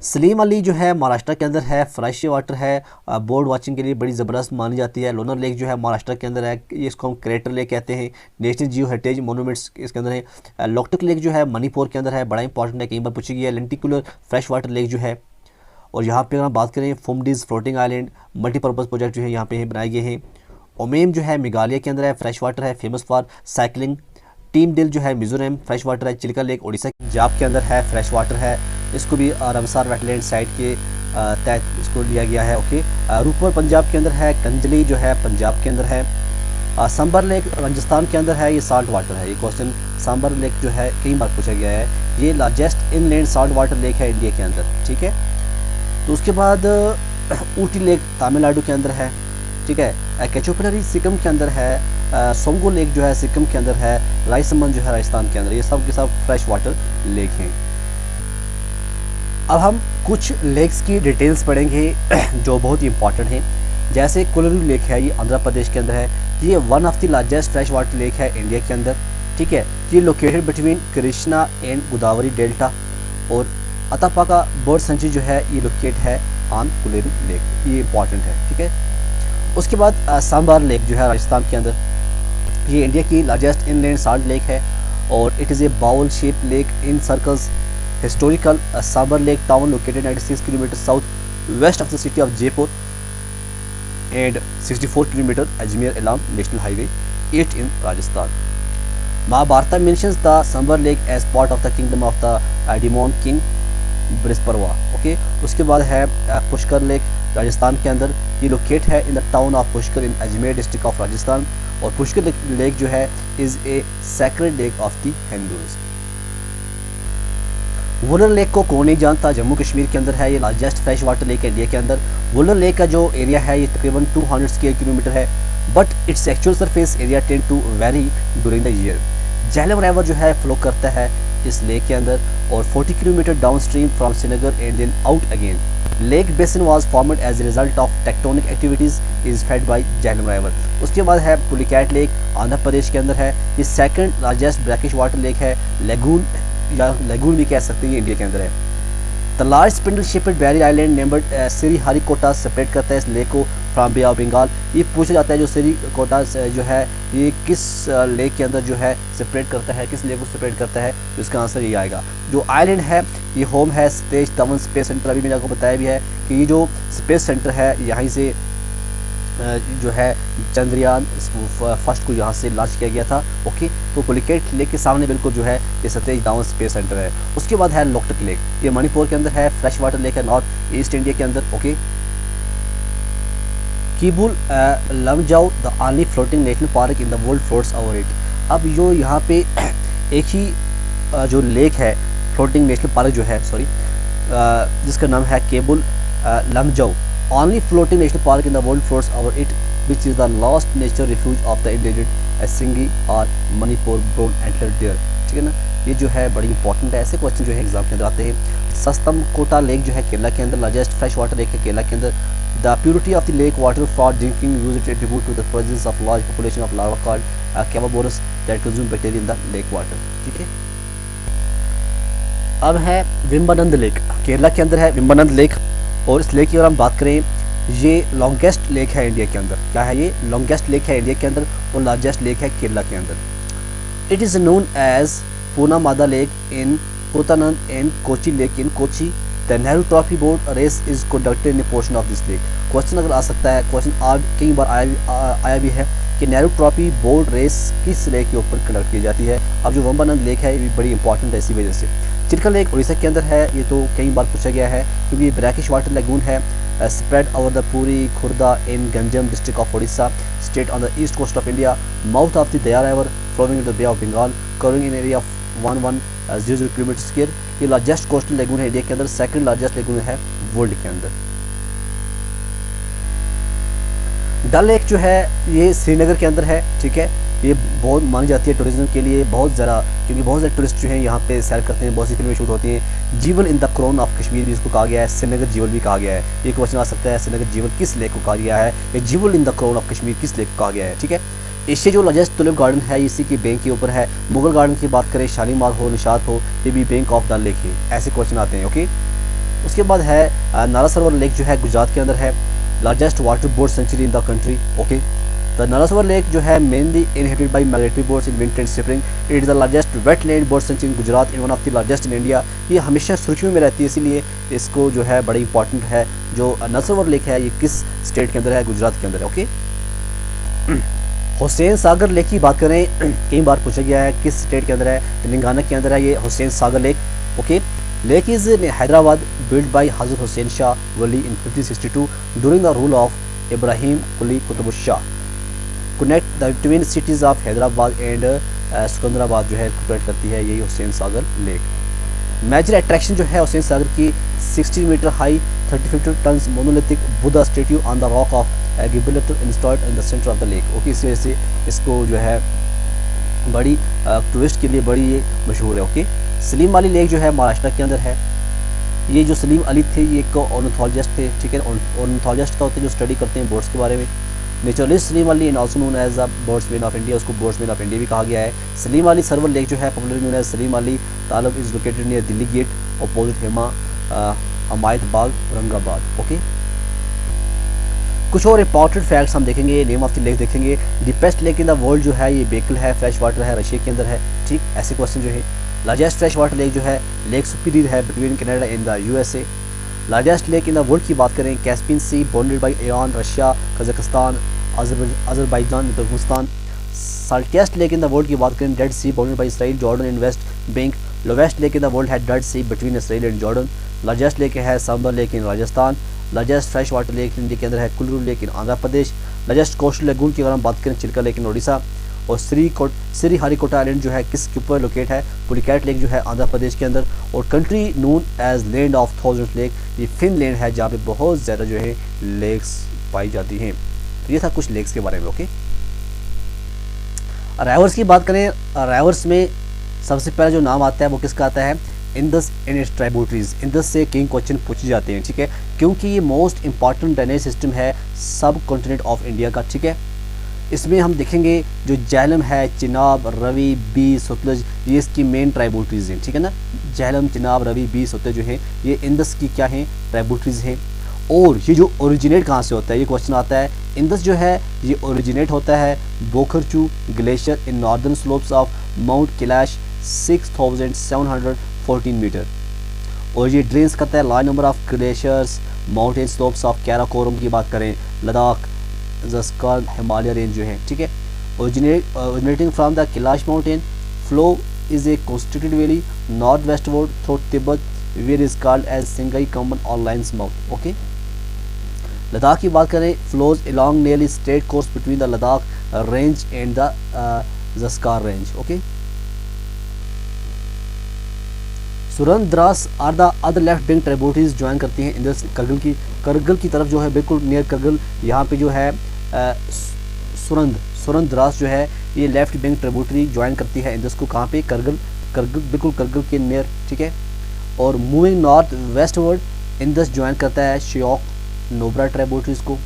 सलीम अली जो है महाराष्ट्र के अंदर है, फ्रेश वाटर है, बोर्ड वाचिंग के लिए बड़ी ज़बरदस्त मानी जाती है। लोनर लेक जो है महाराष्ट्र के अंदर है, ये इसको हम क्रेटर लेक कहते हैं, नेशनल जियो हेरिटेज मोनूमेंट्स इसके अंदर है। लोकटक लेक जो है मणिपुर के अंदर है, बड़ा इंपॉर्टेंट है, कई बार पूछी गई है। लेंटिकुलर फ्रेश वाटर लेक जो है, और यहाँ पे अगर हम बात करें phumdis floating island multipurpose project जो है यहाँ पे बनाए गए हैं। ओमेम जो है मेघालय के अंदर है, फ्रेश वाटर है, famous for cycling. Tamdil जो है मिजोरम, फ्रेश वाटर है। चिल्का लेक उड़ीसा पंजाब के अंदर है, फ्रेश वाटर है, इसको भी रमसार वेटलैंड साइट के तहत इसको लिया गया है, ओके। रूपपुर पंजाब के अंदर है। कंजली जो है पंजाब के अंदर है। सांबर लेक राजस्थान के अंदर है, ये साल्ट वाटर है। ये क्वेश्चन सांबर लेक जो है कई बार पूछा गया है, ये largest inland salt water lake है इंडिया के अंदर, ठीक है। तो उसके बाद ऊटी लेक तमिलनाडु के अंदर है, ठीक है। कैचोपिलरी सिक्किम के अंदर है, सोंगो लेक जो है सिक्किम के अंदर है, राइसमन जो है राजस्थान के अंदर, ये सब के सब फ्रेश वाटर लेक हैं। अब हम कुछ लेक्स की डिटेल्स पढ़ेंगे जो बहुत ही इंपॉर्टेंट हैं। जैसे कोलरू लेक है, ये आंध्र प्रदेश के अंदर है, ये one of the largest fresh water lake है इंडिया के अंदर, ठीक है। ये located between Krishna and Godavari delta, और अतापाका बर्ड सेंचुरी जो है ये लोकेट है ऑन कोलरू लेक, ये इंपॉर्टेंट है, ठीक है। उसके बाद सांबार लेक जो है राजस्थान के अंदर, ये इंडिया की लार्जेस्ट इनलैंड साल्ट लेक है, और it is a bowl shape lake encircles historical Sambhar lake town located 96 kilometre south west of the city of Jaipur and 64 km Ajmer along National Highway 8 in Rajasthan. Mahabharata mentions the Sambar Lake as part of the kingdom of the Demon King Brisparva. Okay, उसके बाद है Pushkar lake Rajasthan के अंदर, ये locate है in the town of Pushkar in Ajmer district of Rajasthan, और Pushkar lake जो है is a sacred lake of the Hindus. Wular lake को कौन नहीं जानता, जम्मू कश्मीर के अंदर है, ये लार्जेस्ट फ्रेश वाटर लेक है इंडिया के अंदर। वुलर लेक का जो एरिया है ये तकरीबन 200 स्क्वायर किलोमीटर है, but its actual surface area tend to vary during the year. Jhelum river जो है फ्लो करता है इस लेक के अंदर, और 40 kilometre down stream from Srinagar and then out again. Lake basin was formed as a result of tectonic activities is fed by Jhelum river. उसके बाद है पुलिकैट लेक आंध्र प्रदेश के अंदर है, ये second largest brackish water lake है, लेगून या लेगून भी कह सकते हैं, इंडिया के अंदर है। The large spindle shaped barrier island named Sriharikota separate करता है इस लेक को फ्रॉम बे ऑफ बंगाल। ये पूछा जाता है जो श्रीहरिकोटा जो है ये किस लेक के अंदर जो है सेपरेट करता है, किस लेक को सेपरेट करता है, तो इसका आंसर ये आएगा। जो आइलैंड है ये होम है सतीश धवन स्पेस सेंटर, अभी मैंने आपको बताया भी है कि ये जो स्पेस सेंटर है यहाँ से जो है चंद्रयान फर्स्ट को यहाँ से लॉन्च किया गया था। ओके, तो पुलिकेट लेक के सामने बिल्कुल जो है ये सतीश धावन स्पेस सेंटर है। उसके बाद है लोकटक लेक, ये मणिपुर के अंदर है, फ्रेश वाटर लेक है नॉर्थ ईस्ट इंडिया के अंदर। Okay, Keibul Lamjao the only floating national park in the world floats over it. अब जो यहाँ पे एक ही जो लेक है फ्लोटिंग नेशनल पार्क जो है जिसका नाम है Keibul Lamjao only floating national park in the world floats over it, which is the last nature refuge of the endangered Singi or Manipur brown antler deer। ठीक है ना, ये जो है बड़ी इंपॉर्टेंट है, ऐसे क्वेश्चन जो है एग्जाम के अंदर आते हैं। सस्तम कोटा लेक जो है केरला के अंदर, लार्जेस्ट फ्रेश वाटर लेक है केरला के अंदर। The purity of the lake water for drinking use it attribute to the presence of large population of larva called chaoborus that consume bacteria in the lake water. ठीक है, अब है विम्बानंद lake, Kerala के अंदर है विम्बानंद लेक, और इस लेक की अगर हम बात करें ये लॉन्गेस्ट लेक है इंडिया के अंदर। क्या है ये? लॉन्गेस्ट लेक है इंडिया के अंदर और लार्जेस्ट लेक है केरला के अंदर। It is known as Punnamada lake in Kuttanad and Kochi lake in Kochi. The Nehru trophy boat race is conducted in a portion of this lake. Question अगर आ सकता है, क्वेश्चन कई बार आया भी है कि नेहरू ट्रॉफी बोट रेस किस लेक के ऊपर कंडक्ट की जाती है। अब जो वम्बानंद लेक है ये बड़ी इंपॉर्टेंट है इसी वजह से। चिरका लेक उड़ीसा के अंदर है, ये तो कई बार पूछा गया है क्योंकि ये ब्रैकिश वाटर लगून है, spread over the Puri, Khurda in Ganjam district of Odisha state on the east coast of India, mouth of the Daya river flowing into the Bay of Bengal, covering an area of 1100 km square। ये largest coastal lagoon है India के अंदर, second largest lagoon है world के अंदर। डल lake जो है ये श्रीनगर के अंदर है। ठीक है, ये बहुत मानी जाती है टूरिज्म के लिए बहुत ज़्यादा, क्योंकि बहुत ज़्यादा टूरिस्ट जो हैं यहाँ पे सैर करते हैं, बहुत सी फिल्में शूट होती हैं। Jewel in the crown of Kashmir भी इसको कहा गया है, श्रीनगर जीवल भी कहा गया है। ये क्वेश्चन आ सकता है श्रीनगर जीवल किस लेक को कहा गया है, या jewel in the crown of Kashmir किस लेक को कहा गया है। ठीक है, एशिया जो लार्जेस्ट टुलिप गार्डन है इसी की बैंक के ऊपर है। मुगल गार्डन की बात करें, शालीमार हो, निशात हो, ये भी बैंक ऑफ डल लेक है, ऐसे क्वेश्चन आते हैं। ओके, उसके बाद है नाला सरोवर लेक जो है गुजरात के अंदर है, largest water bird sanctuary in the country. Okay, the Nala Sarovar lake जो है mainly inhabited by migratory birds in winter and spring. It is the largest wetland bird sanctuary in Gujarat and one of the largest in India. ये हमेशा सुर्खियों में रहती है, इसीलिए इसको जो है बड़ी इंपॉर्टेंट है। जो नाला सरोवर लेक है ये किस स्टेट के अंदर है? गुजरात के अंदर है। ओके, हुसैन सागर लेक की बात करें, कई बार पूछा गया है किस स्टेट के अंदर है? तेलंगाना के अंदर है ये Hussain Sagar lake. Okay, lake is in Hyderabad, build by Hazrat Hussain Shah Wali in 1562 during the rule of Ibrahim Quli Qutub Shah. Connect the twin cities of Hyderabad and Secunderabad जो है कनेक्ट करती है यही Hussain Sagar lake. Major attraction जो है हुसैन सागर की 60 metre high 35 tonne monolithic Buddha statue on the rock of Gibraltar installed in the centre of the lake. Okay, इस वजह से इसको जो है बड़ी टूरिस्ट के लिए बड़ी ये मशहूर है। ओके, सलीम अली लेक जो है महाराष्ट्र के अंदर है। ये जो सलीम अली थे ये एक ऑर्निथोलॉजिस्ट थे, ठीक है। ऑर्निथोलॉजिस्ट का होते हैं जो स्टडी करते हैं बर्ड्स के बारे में। Naturalist Salim Ali and also known as the birdsman of India, उसको बर्ड्समैन ऑफ इंडिया भी कहा गया है। सलीम अली सरवर लेक जो है popularly known as Salim Ali Talab is located near Delhi gate opposite Himayat Bagh Aurangabad. Okay, कुछ और इंपॉर्टेंट फैक्ट्स हम देखेंगे, नेम ऑफ द लेक देखेंगे। The best lake in the world जो है ये बेकल है, फ्रेश वाटर है, रशिया के अंदर है, ठीक। ऐसे क्वेश्चन जो है। लार्जेस्ट फ्रेश वाटर लेक जो है लेक सुपीरियर है between Canada and the USA. Largest lake in the world की बात करें, Caspian Sea bounded by Iran, Russia, Kazakhstan, Azerbaijan, Turkmenistan. Saltest lake in the world की बात करें, Dead Sea bounded by Israel, Jordan and West Bank. Lowest lake in the world है Dead Sea between Israel and Jordan. Largest lake है Sambhar lake in Rajasthan. Largest fresh water lake India के अंदर है Kullu lake in Andhra Pradesh. Largest coastal lagoon की अगर हम बात करें, चिल्का लेक इन उड़ीसा। और श्री हरिकोटा आइलैंड जो है किसके ऊपर लोकेट है, पुलिकैट लेक जो है आंध्र प्रदेश के अंदर। और country known as land of thousand lake, ये फिनलैंड है जहाँ पे बहुत ज़्यादा जो है लेक्स पाई जाती हैं। तो ये था कुछ लेक्स के बारे में। ओके, राइवर्स की बात करें, राइवर्स में सबसे पहला जो नाम आता है वो किसका आता है, Indus and it's tributaries. Indus से किंग क्वेश्चन पूछे जाते हैं, ठीक है, क्योंकि ये मोस्ट इंपॉर्टेंट ड्रेनेज सिस्टम है सब कॉन्टिनेंट ऑफ इंडिया का, ठीक है। इसमें हम देखेंगे जो झेलम है, चिनाब, रवि, बी, सतलज, ये इसकी मेन ट्राइब्यूटरीज हैं, ठीक है ना। झेलम, चिनाब, रवि, बी, सतलज जो है ये इंडस की क्या है, ट्राइब्यूटरीज हैं। और ये जो ओरिजिनेट कहाँ से होता है, ये क्वेश्चन आता है। इंडस जो है ये ओरिजिनेट होता है Bokhar Chu glacier in northern slopes of mount Kailash 6714 metre. और ये ड्रेन्स करता है large number of glaciers mountain slopes of Karakoram की बात करें, लद्दाख, ज़स्कार, हिमालय रेंज जो है, ठीक है। Originating from the Kailash mountain flow is a constricted valley north westward through Tibet where is called as Singi Khamban और लाइन्स माउथ। ओके, लद्दाख की बात करें, flows along nearly straight course between the Ladakh range and the Zanskar range. Okay, Suru Dras are the other left bank tributaries join करती हैं Indus Kargil की तरफ जो है, बिल्कुल नियर करगिल यहाँ पे जो है सुरन द्रास जो है ये लेफ्ट बैंक ट्राइब्यूटरी ज्वाइन करती है इंडस को, कहाँ पे, करगिल बिल्कुल करगिल के नियर, ठीक है। और moving north westward Indus join करता है श्योक नोब्रा ट्राइब्यूटरीज को।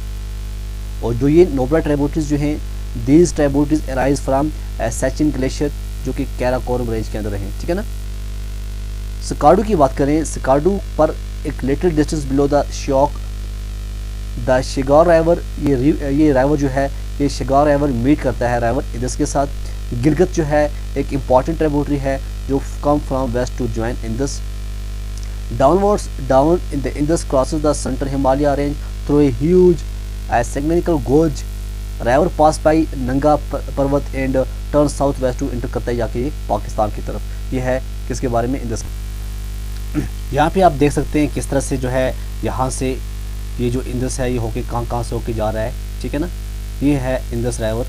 और जो ये नोब्रा ट्राइब्यूटरीज जो हैं, these tributaries arise from Sachin glacier जो कि कैराकोरम रेंज के अंदर हैं, ठीक है ना। सिकार्डू की बात करें, सिकार्डू पर एक little distance below the Shyok the cigar राइवर, ये राइवर जो है ये शिगार राइवर मीट करता है राइवर इंडस के साथ। गिलगित जो है एक इम्पॉर्टेंट ट्राइब्यूटरी है जो come from west to join Indus. Downwards down in the Indus crosses the centre Himalaya range through a huge significant gorge. River pass by Nanga Parbat and turn south west to enter करता है जाके पाकिस्तान की तरफ। ये है किसके बारे में, इंडस। यहाँ पे आप देख सकते हैं किस तरह से जो है यहाँ से ये जो इंडस है ये होके कहाँ से होके जा रहा है, ठीक है ना। ये है इंडस राइवर,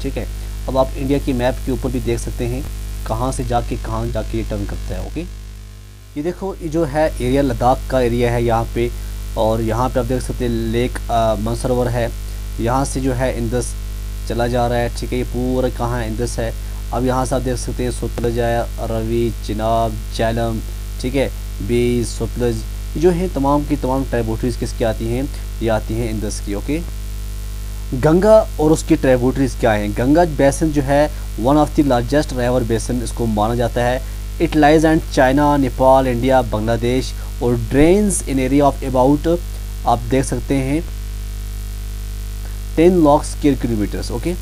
ठीक है। अब आप इंडिया की मैप के ऊपर भी देख सकते हैं कहाँ से जाके ये टर्न करता है। ओके, ये देखो ये जो है एरिया लद्दाख का एरिया है यहाँ पे, और यहाँ पे आप देख सकते हैं लेक मनसरोवर है, यहाँ से जो है इंडस चला जा रहा है, ठीक है। ये पूरा कहाँ है, इंडस है। अब यहाँ से आप देख सकते हैं सतलज है, रवि, चिनाब, झेलम, ठीक है, बी, सतलज, जो है तमाम की तमाम ट्राइब्यूटरीज किसकी आती हैं, ये आती हैं इंडस की। ओके, गंगा और उसकी ट्राइब्यूटरीज क्या हैं। गंगा बेसिन जो है one of the largest river basin इसको माना जाता है। It lies and China, Nepal, India, Bangladesh और drains in area of about आप देख सकते हैं 10 lakh square kilometres. Okay,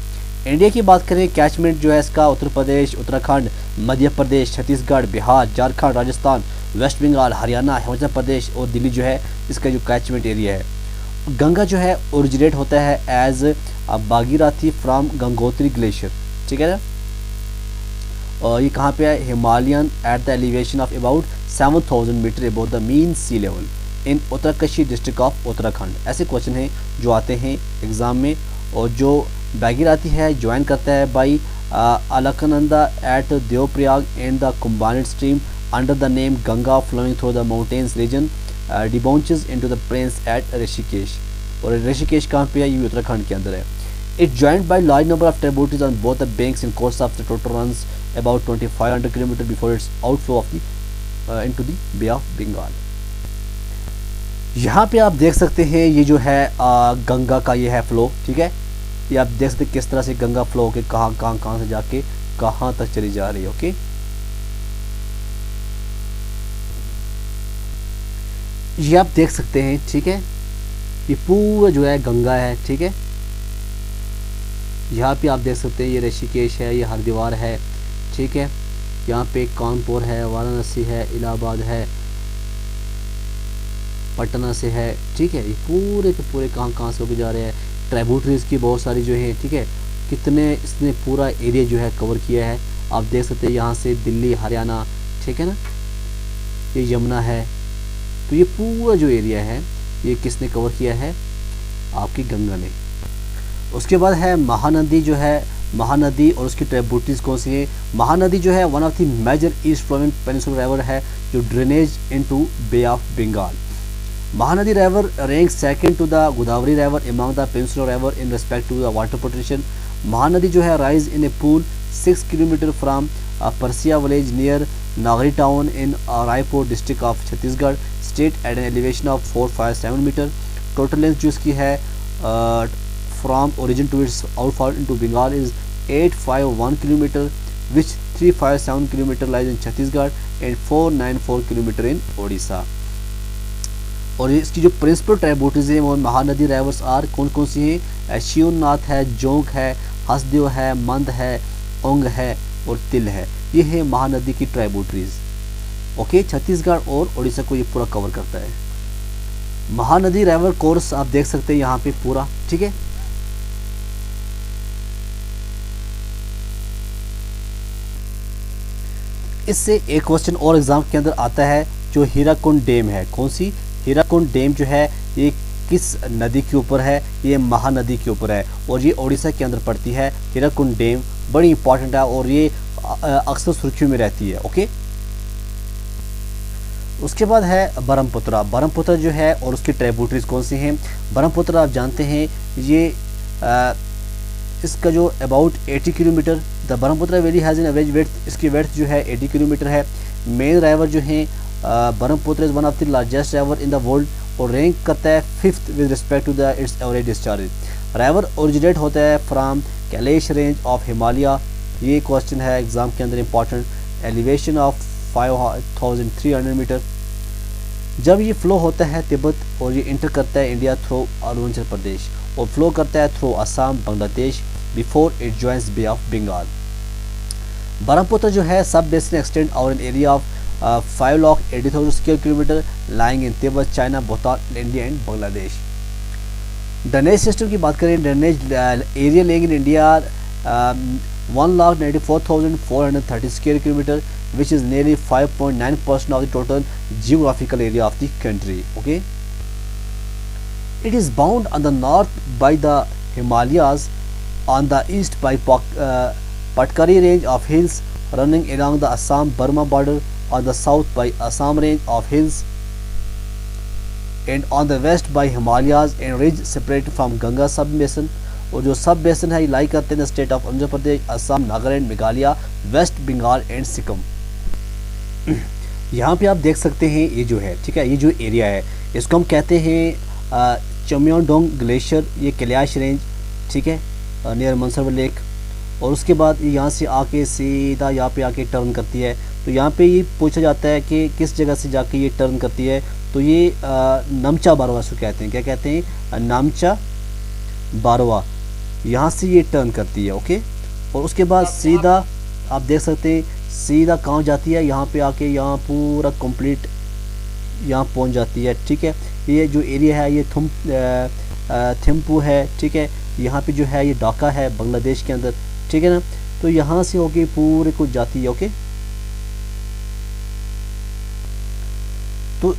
India की बात करें, कैचमेंट जो है इसका उत्तर प्रदेश, उत्तराखंड, मध्य प्रदेश, छत्तीसगढ़, बिहार, झारखंड, राजस्थान, वेस्ट बंगाल, हरियाणा, हिमाचल प्रदेश और दिल्ली जो है इसका जो कैचमेंट एरिया है। गंगा जो है ओरिजिनेट होता है as Bhagirathi from Gangotri glacier, ठीक है ना। और ये कहाँ पे है, Himalayan at the elevation of about 7000 metre above the mean sea level in Uttarkashi district of Uttarakhand. ऐसे क्वेश्चन हैं जो आते हैं एग्जाम में। और जो भागीरथी है ज्वाइन करता है by Alaknanda at Devprayag and the combined stream under the name Ganga flowing through the mountains region debouches into the plains at Rishikesh. और ऋषिकेश कहाँ पे है, ये उत्तराखंड के अंदर है। It joined by large number of tributaries on both the banks in course of the total runs about 2500 kilometre before its outflow of the into the bay of Bengal. यहाँ पे आप देख सकते हैं ये जो है गंगा का ये है फ्लो, ठीक है। ये आप देख सकते हैं किस तरह से गंगा फ्लो होके कहाँ से जाके कहाँ तक चली जा रही है। ओके, ये आप देख सकते हैं, ठीक है। ये पूरा जो है गंगा है, ठीक है। यहाँ पे आप देख सकते हैं ये ऋषिकेश है, ये हरिद्वार है, ठीक है। यहाँ पे कानपुर है, वाराणसी है, इलाहाबाद है, पटना से है, ठीक है। ये पूरे के पूरे कहाँ से होके जा रहे हैं। ट्राइब्यूटरीज की बहुत सारी जो है, ठीक है। कितने इसने पूरा एरिया जो है कवर किया है, आप देख सकते हैं। यहाँ से दिल्ली, हरियाणा, ठीक है ना, ये यमुना है। तो ये पूरा जो एरिया है ये किसने कवर किया है, आपकी गंगा ने। उसके बाद है महानदी जो है, महानदी और उसकी ट्रिब्यूटरीज कौन सी है। महानदी जो है one of the major east flowing peninsular river है जो drainage into bay of Bengal. Mahanadi River ranks second to the Godavari River among the peninsular river in respect to the water potential. Mahanadi जो है rise in a pool 6 km from Parsia village near Nagari town in Raipur district of Chhattisgarh state at an elevation of 457 meter. Total length जो इसकी है from origin to its outfall into Bengal is 851 km, which 357 km lies in Chhattisgarh and 494 km in Odisha. और इसकी जो principal tributaries है वो Mahanadi rivers are कौन सी हैं, शिवनाथ है, जोंक है, हसदेव है, मंद है, ओंग है और तिल है। ये है महानदी की ट्राइब्यूटरीज। ओके, छत्तीसगढ़ और उड़ीसा को ये पूरा कवर करता है। महानदी रिवर कोर्स आप देख सकते हैं यहाँ पे पूरा, ठीक है। इससे एक क्वेश्चन और एग्जाम के अंदर आता है जो हीराकुंड डैम है। कौन सी, हीराकुंड डैम जो है ये किस नदी के ऊपर है, ये महानदी के ऊपर है और ये उड़ीसा के अंदर पड़ती है। हीराकुंड डैम बड़ी इंपॉर्टेंट है और ये अक्सर सुर्खियों में रहती है। ओके, उसके बाद है ब्रह्मपुत्र। ब्रह्मपुत्र जो है और उसकी ट्रिब्यूटरीज कौन सी हैं। ब्रह्मपुत्र आप जानते हैं ये इसका जो about 80 kilometre, the Brahmaputra valley has an average width, इसकी वेड्थ जो है 80 किलोमीटर है। मेन रिवर जो है Brahmaputra is one of the largest river in the world और रैंक करता है 5th with respect to the its average discharge. River originate होता है from Kailash range of Himalaya. ये क्वेश्चन है एग्जाम के अंदर इंपॉर्टेंट। Elevation of 5300 metre. जब ये फ्लो होता है तिब्बत और ये इंटर करता है इंडिया थ्रू अरुणाचल प्रदेश और फ्लो करता है through Assam, Bangladesh before it joins bay of Bengal. Brahmaputra जो है sub basin extend over an area of 5,80,000 square kilometre lying in Tibet, China, Bhutan, India and Bangladesh. Drainage system की बात करें, ड्रेनेज एरिया लेंगे in India 1,94,430 square kilometre which is nearly 5.9% of the total geographical area of the country. Okay, it is bound on the north by the Himalayas, on the east by Patkari range of hills running along the Assam-Burma border, on the south by Assam range of hills, and on the west by Himalayas and ridge separated from Ganga sub-basin. और जो सब बेसन है lie करते हैं state of Andhra Pradesh, Assam, Nagaland, Meghalaya, west Bengal and Sikkim. यहाँ पे आप देख सकते हैं ये जो है, ठीक है, ये जो एरिया है इसको हम कहते हैं चम्योडोंग ग्लेशियर, ये कैलाश रेंज, ठीक है, नियर मनसर लेक। और उसके बाद यहाँ से आके सीधा यहाँ पे आके टर्न करती है। तो यहाँ पे ये पूछा जाता है कि किस जगह से जाके ये टर्न करती है, तो ये नामचा बारवा इसको कहते हैं। क्या कहते हैं? नामचा बारवा, यहाँ से ये टर्न करती है। ओके, और उसके बाद सीधा आप देख सकते हैं सीधा कहाँ जाती है, यहाँ पे आके यहाँ पूरा कंप्लीट यहाँ पहुँच जाती है। ठीक है, ये जो एरिया है ये थिम्पू है, ठीक है, यहाँ पे जो है ये ढाका है बांग्लादेश के अंदर, ठीक है ना। तो यहाँ से होके पूरे को जाती है। ओके, तो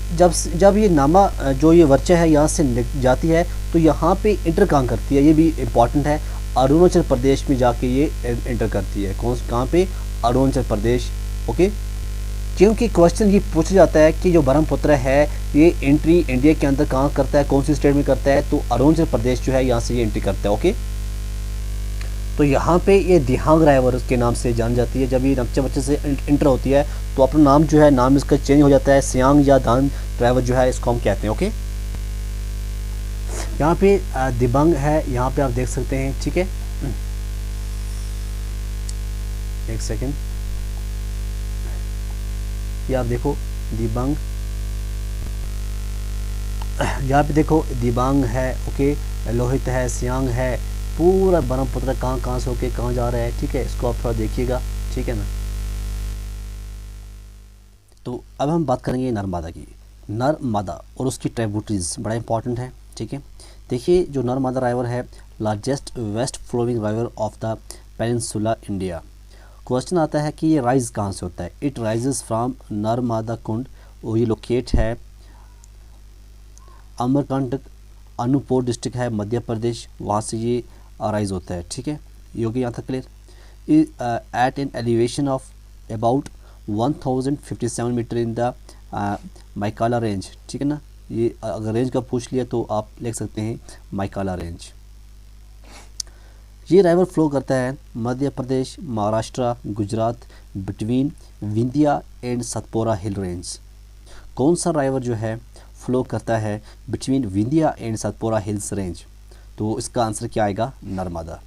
जब ये नामा जो ये वर्चा है यहाँ से जाती है तो यहाँ पे इंटर कहाँ करती है, ये भी इम्पॉर्टेंट है। अरुणाचल प्रदेश में जाके ये इंटर करती है। कहाँ पे? अरुणाचल प्रदेश। ओके, क्योंकि क्वेश्चन ये पूछा जाता है कि जो ब्रह्मपुत्र है ये एंट्री इंडिया के अंदर कहाँ करता है, कौन सी स्टेट में करता है, तो अरुणाचल प्रदेश जो है यहाँ से ये एंट्री करता है। ओके, तो यहाँ पे ये दिहांग राइवर के नाम से जान जाती है। जब ये बच्चे से इंटर होती है तो अपना नाम जो है, नाम इसका चेंज हो जाता है, सियांग या दान राइवर जो है इसको हम कहते हैं। ओके, यहाँ पे दिबांग है, यहाँ पे आप देख सकते हैं। ठीक है, एक सेकेंड, ये आप देखो दिबांग, यहाँ पे देखो दिबांग है। ओके, लोहित है, सियांग है, पूरा ब्रह्मपुत्र कहाँ से होके कहाँ जा रहा है। ठीक है, इसको आप थोड़ा देखिएगा। ठीक है ना। तो अब हम बात करेंगे नर्मदा की। नर्मदा और उसकी ट्रिब्यूटरीज बड़ा इंपॉर्टेंट है। ठीक है, देखिए जो नर्मदा राइवर है, largest west flowing river of the peninsula India. Question आता है कि ये राइज कहाँ से होता है। It rises from Narmada Kund, और ये लोकेट है अमरकंटक, अनूपपुर डिस्ट्रिक्ट है मध्य प्रदेश, वहाँ से ये राइज होता है। ठीक है, ये हो गया यहाँ तक clear. At an elevation of about 1057 metre in the Maikala range. ठीक है ना, ये अगर रेंज का पूछ लिया तो आप लिख सकते हैं माइकाला रेंज। ये राइवर फ्लो करता है Madhya Pradesh, Maharashtra, Gujarat, between Vindhya and Satpura hill range. कौन सा राइवर जो है फ्लो करता है between Vindhya and Satpura hills range, तो इसका आंसर क्या आएगा, Narmada.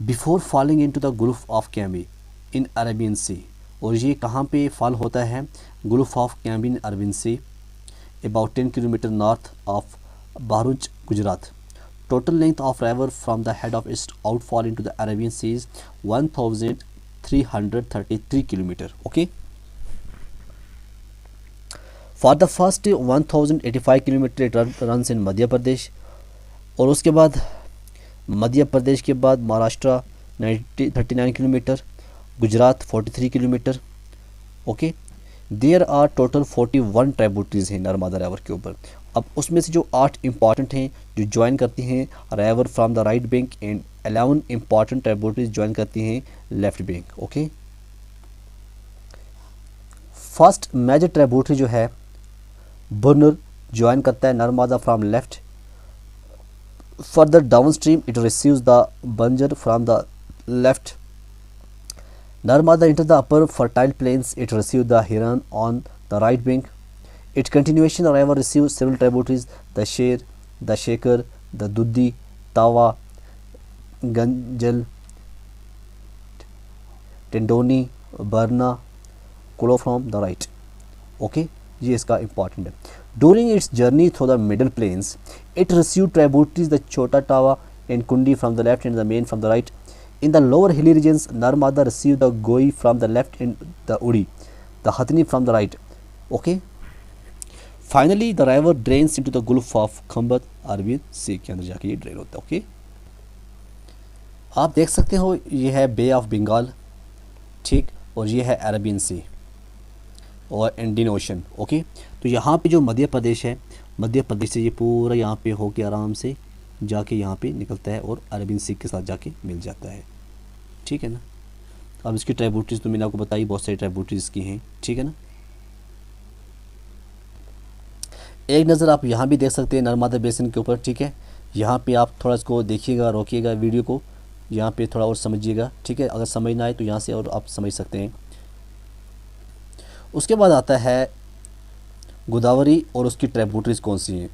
Before falling into the gulf of Cambay in Arabian Sea, और ये कहाँ पे फॉल होता है, gulf of Cambay in Arabian Sea, about 10 kilometre north of Bharuch, Gujarat. Total length of river from the head of its outfall into the Arabian Sea is 1333 kilometer. Okay, for the first 1085 kilometer it runs in Madhya Pradesh, और उसके बाद मध्य प्रदेश के बाद Maharashtra 39 kilometre, Gujarat 43 kilometre. Okay, there are total 41 tributaries हैं नर्मदा राइवर के ऊपर। अब उसमें से जो 8 इंपॉर्टेंट हैं जो ज्वाइन करती हैं river from the right bank, and 11 important tributaries join करती हैं left bank. Okay, first major tributary जो है बुरनर ज्वाइन करता है Narmada from left. Further downstream it receives the Banjar from the left. Narmada enters the upper fertile plains, it receives the Hiran on the right bank. Its continuation, the river receives several tributaries, the Sher, the Shekhar, the Dudhi, Tawa, Ganjal, Tendoni, Barna, Kolo from the right. Okay, ये इसका important है। During its journey through the middle plains, it received tributaries, the Chota Tawa and Kundi from the left and the main from the right. In the lower hilly regions, Narmada received the Goi from the left and the Uri, the Hathni from the right. Okay. Finally, the river drains into the Gulf of Khambat, Arabian Sea के अंदर जाके ये drain होता है। Okay, आप देख सकते हो ये है बे ऑफ बंगाल, ठीक, और ये है अरेबियन सी और इंडियन ओशन। ओके, तो यहाँ पे जो मध्य प्रदेश है, मध्य प्रदेश से ये पूरा यहाँ पे होके आराम से जाके यहाँ पे निकलता है और अरेबियन सी के साथ जाके मिल जाता है। ठीक है ना। अब इसकी ट्रिब्यूटरीज तो मैंने आपको बताई, बहुत सारी ट्रिब्यूटरीज की हैं। ठीक है ना। एक नज़र आप यहाँ भी देख सकते हैं नर्मदा बेसिन के ऊपर। ठीक है, यहाँ पे आप थोड़ा इसको देखिएगा, रोकिएगा वीडियो को, यहाँ पे थोड़ा और समझिएगा। ठीक है, अगर समझ ना आए तो यहाँ से और आप समझ सकते हैं। उसके बाद आता है गोदावरी और उसकी ट्रिब्यूटरीज कौन सी हैं।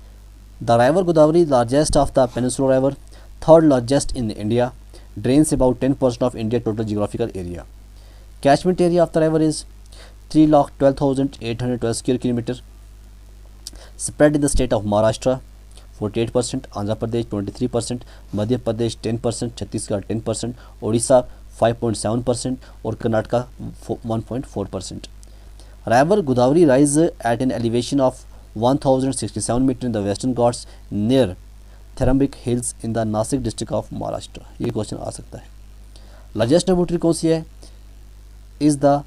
The राइवर Godavari, largest of the peninsular राइवर, third largest in India, drains about 10% of India total geographical area. Catchment area of the river is 3,12,812 square kilometer. Spread in the state of Maharashtra 48%, Andhra Pradesh 23%, Madhya Pradesh 10%, Chhattisgarh 10%, Odisha 5.7% और Karnataka 1.4%. River Godavari rises at an elevation of 1,067 meter in the Western Ghats near Trimbak hills in the Nashik district of Maharashtra. ये question आ सकता है। Largest tributary कौन सी है, is the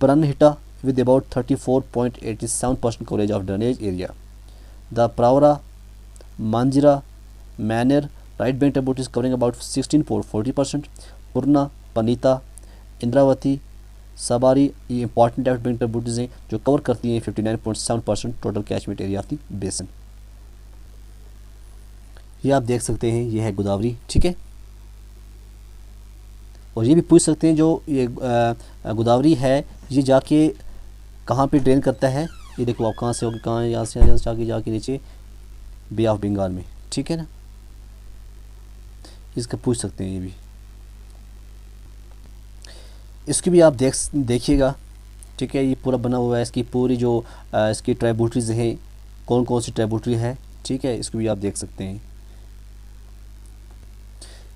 Pranhita with about 34.87% coverage of drainage area. The Pravara, Manjira, Maner, right bank tributaries covering about 16.40%। Purna, पनीता, इंद्रावती, सबारी, ये important development tributaries हैं जो कवर करती हैं 59.7% total catchment area of the बेसन। ये आप देख सकते हैं, ये है गोदावरी, ठीक है। और ये भी पूछ सकते हैं जो ये गोदावरी है ये जाके कहाँ पे ड्रेन करता है, ये देखो आप कहाँ से होगी, कहाँ, यहाँ से जाके नीचे बे ऑफ बंगाल में, ठीक है ना, इसका पूछ सकते हैं ये भी। इसकी भी आप देखिएगा, ठीक है। ये पूरा बना हुआ है, इसकी पूरी जो इसकी ट्राइब्यूटरीज हैं, कौन कौन सी ट्राइब्यूटरी है, ठीक है, इसको भी आप देख सकते हैं।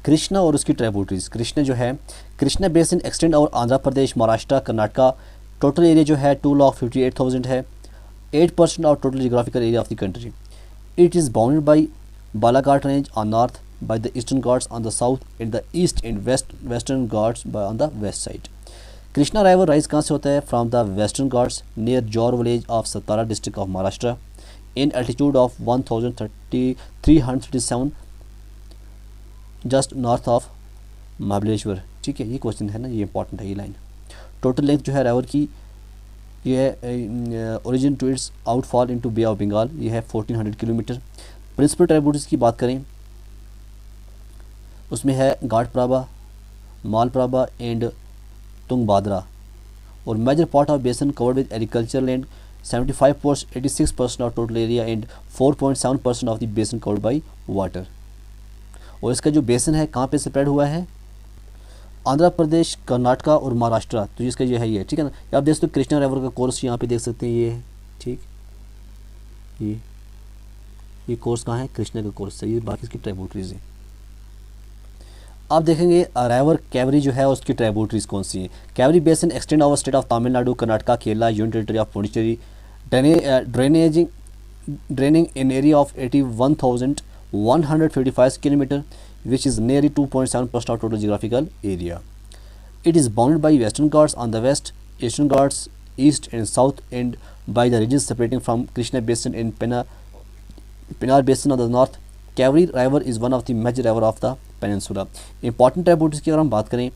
कृष्णा और उसकी ट्राइब्यूटरीज, कृष्णा जो है, कृष्णा बेसिन एक्सटेंड और आंध्र प्रदेश, महाराष्ट्र, कर्नाटका। टोटल एरिया जो है 2,58,000 है, 8% of total geographical area of the country. It is bounded by Balaghat range on north, by the eastern Ghats on the south, in the east and western Ghats on the west side. Krishna river rise कहाँ से होता है? From the western Ghats near Jor village of Satara district of Maharashtra in altitude of 1,337 just north of Mahabaleshwar, ठीक है। ये question है ना, ये इंपॉर्टेंट है ये लाइन। टोटल लेंथ जो है राइवर की, ये है origin to its outfall into bay of Bengal, ये है 1400 किलोमीटर। प्रिंसिपल ट्राइब्यूटरीज की बात करें, उसमें है घाटप्रभा, मालप्रभा एंड तुंगभद्रा। और मेजर पार्ट ऑफ बेसन covered with agriculture land, 86% of total area and 4.7% of the बेसन कवर्ड बाई वाटर। और इसका जो बेसन है कहाँ पे स्प्रेड हुआ है? आंध्र प्रदेश, कर्नाटका और महाराष्ट्र, तो इसका जो है ये, ठीक है ना। आप देख सकते हो कृष्णा रिवर का कोर्स यहाँ पे देख सकते हैं, ये है, ठीक। ये कोर्स कहाँ है? कृष्णा का कोर्स है। ये बाकी इसकी ट्राइब्यूटरीज हैं। आप देखेंगे राइवर कैवरी जो है उसकी ट्राइब्यूटरीज कौन सी हैं। कैवरी basin extend over state of Tamil Nadu, Karnataka, Kerala, union territory of Puducherry, draining in area of 81,155 kilometre which is nearly 2.7% of total geographical area. It is bounded by Western Ghats on the west, Eastern Ghats east and south, and by the ridges separating from Krishna Basin and Pennar Basin on the north. Kaveri River is one of the major river of the peninsula. Important tributaries की अगर हम बात करें,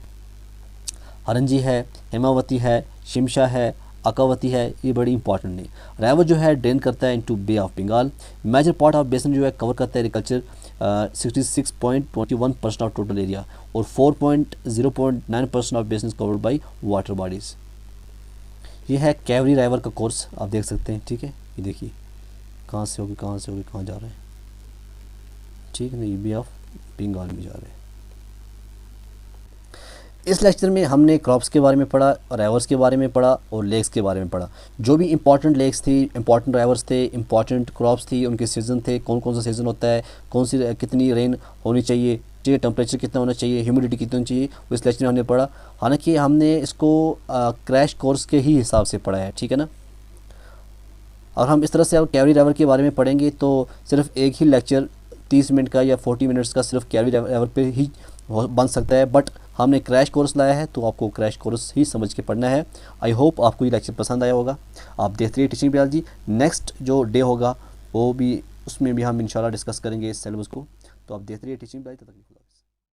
हरंजी है, हेमावती है, शिमशा है, अकावती है, ये बड़ी इंपॉर्टेंट है। राइवर जो है ड्रेन करता है into bay of Bengal. Major part of basin जो है कवर करता है एग्रीकल्चर, 66.21% ऑफ टोटल एरिया, और 4.09% ऑफ बेसन कवर्ड बाई वाटर बॉडीज़। ये है कैवरी राइवर का कोर्स, आप देख सकते हैं, ठीक है। ये देखिए कहाँ से होगी, कहाँ से होगी, कहाँ जा रहा है, ठीक है ना, ये बे ऑफ बंगाल में जा रहा है। इस लेक्चर में हमने क्रॉप्स के बारे में पढ़ा, राइवर्स के बारे में पढ़ा और लेक्स के बारे में पढ़ा। जो भी इंपॉर्टेंट लेक्स थी, इंपॉर्टेंट राइवर्स थे, इंपॉर्टेंट क्रॉप्स थी, उनके सीज़न थे, कौन कौन सा सीज़न होता है, कौन सी कितनी रेन होनी चाहिए, ठीक है, टेम्परेचर कितना होना चाहिए, ह्यूमिडिटी कितनी होनी चाहिए, वो इस लेक्चर में हमने पढ़ा। हालांकि हमने इसको क्रैश कोर्स के ही हिसाब से पढ़ा है, ठीक है ना। और हम इस तरह से अब कैवरी राइवर के बारे में पढ़ेंगे तो सिर्फ एक ही लेक्चर 30 मिनट का या 40 मिनट्स का सिर्फ कैवरी राइवर पे ही बन सकता है, बट हमने क्रैश कोर्स लाया है तो आपको क्रैश कोर्स ही समझ के पढ़ना है। आई होप आपको ये लेक्चर पसंद आया होगा। आप देखते रहिए टीचिंग बायोलॉजी। नेक्स्ट जो डे होगा वो भी, उसमें भी हम इंशाल्लाह डिस्कस करेंगे इस सिलेबस को। तो आप देखते रहिए टीचिंग बायोलॉजी। तब तक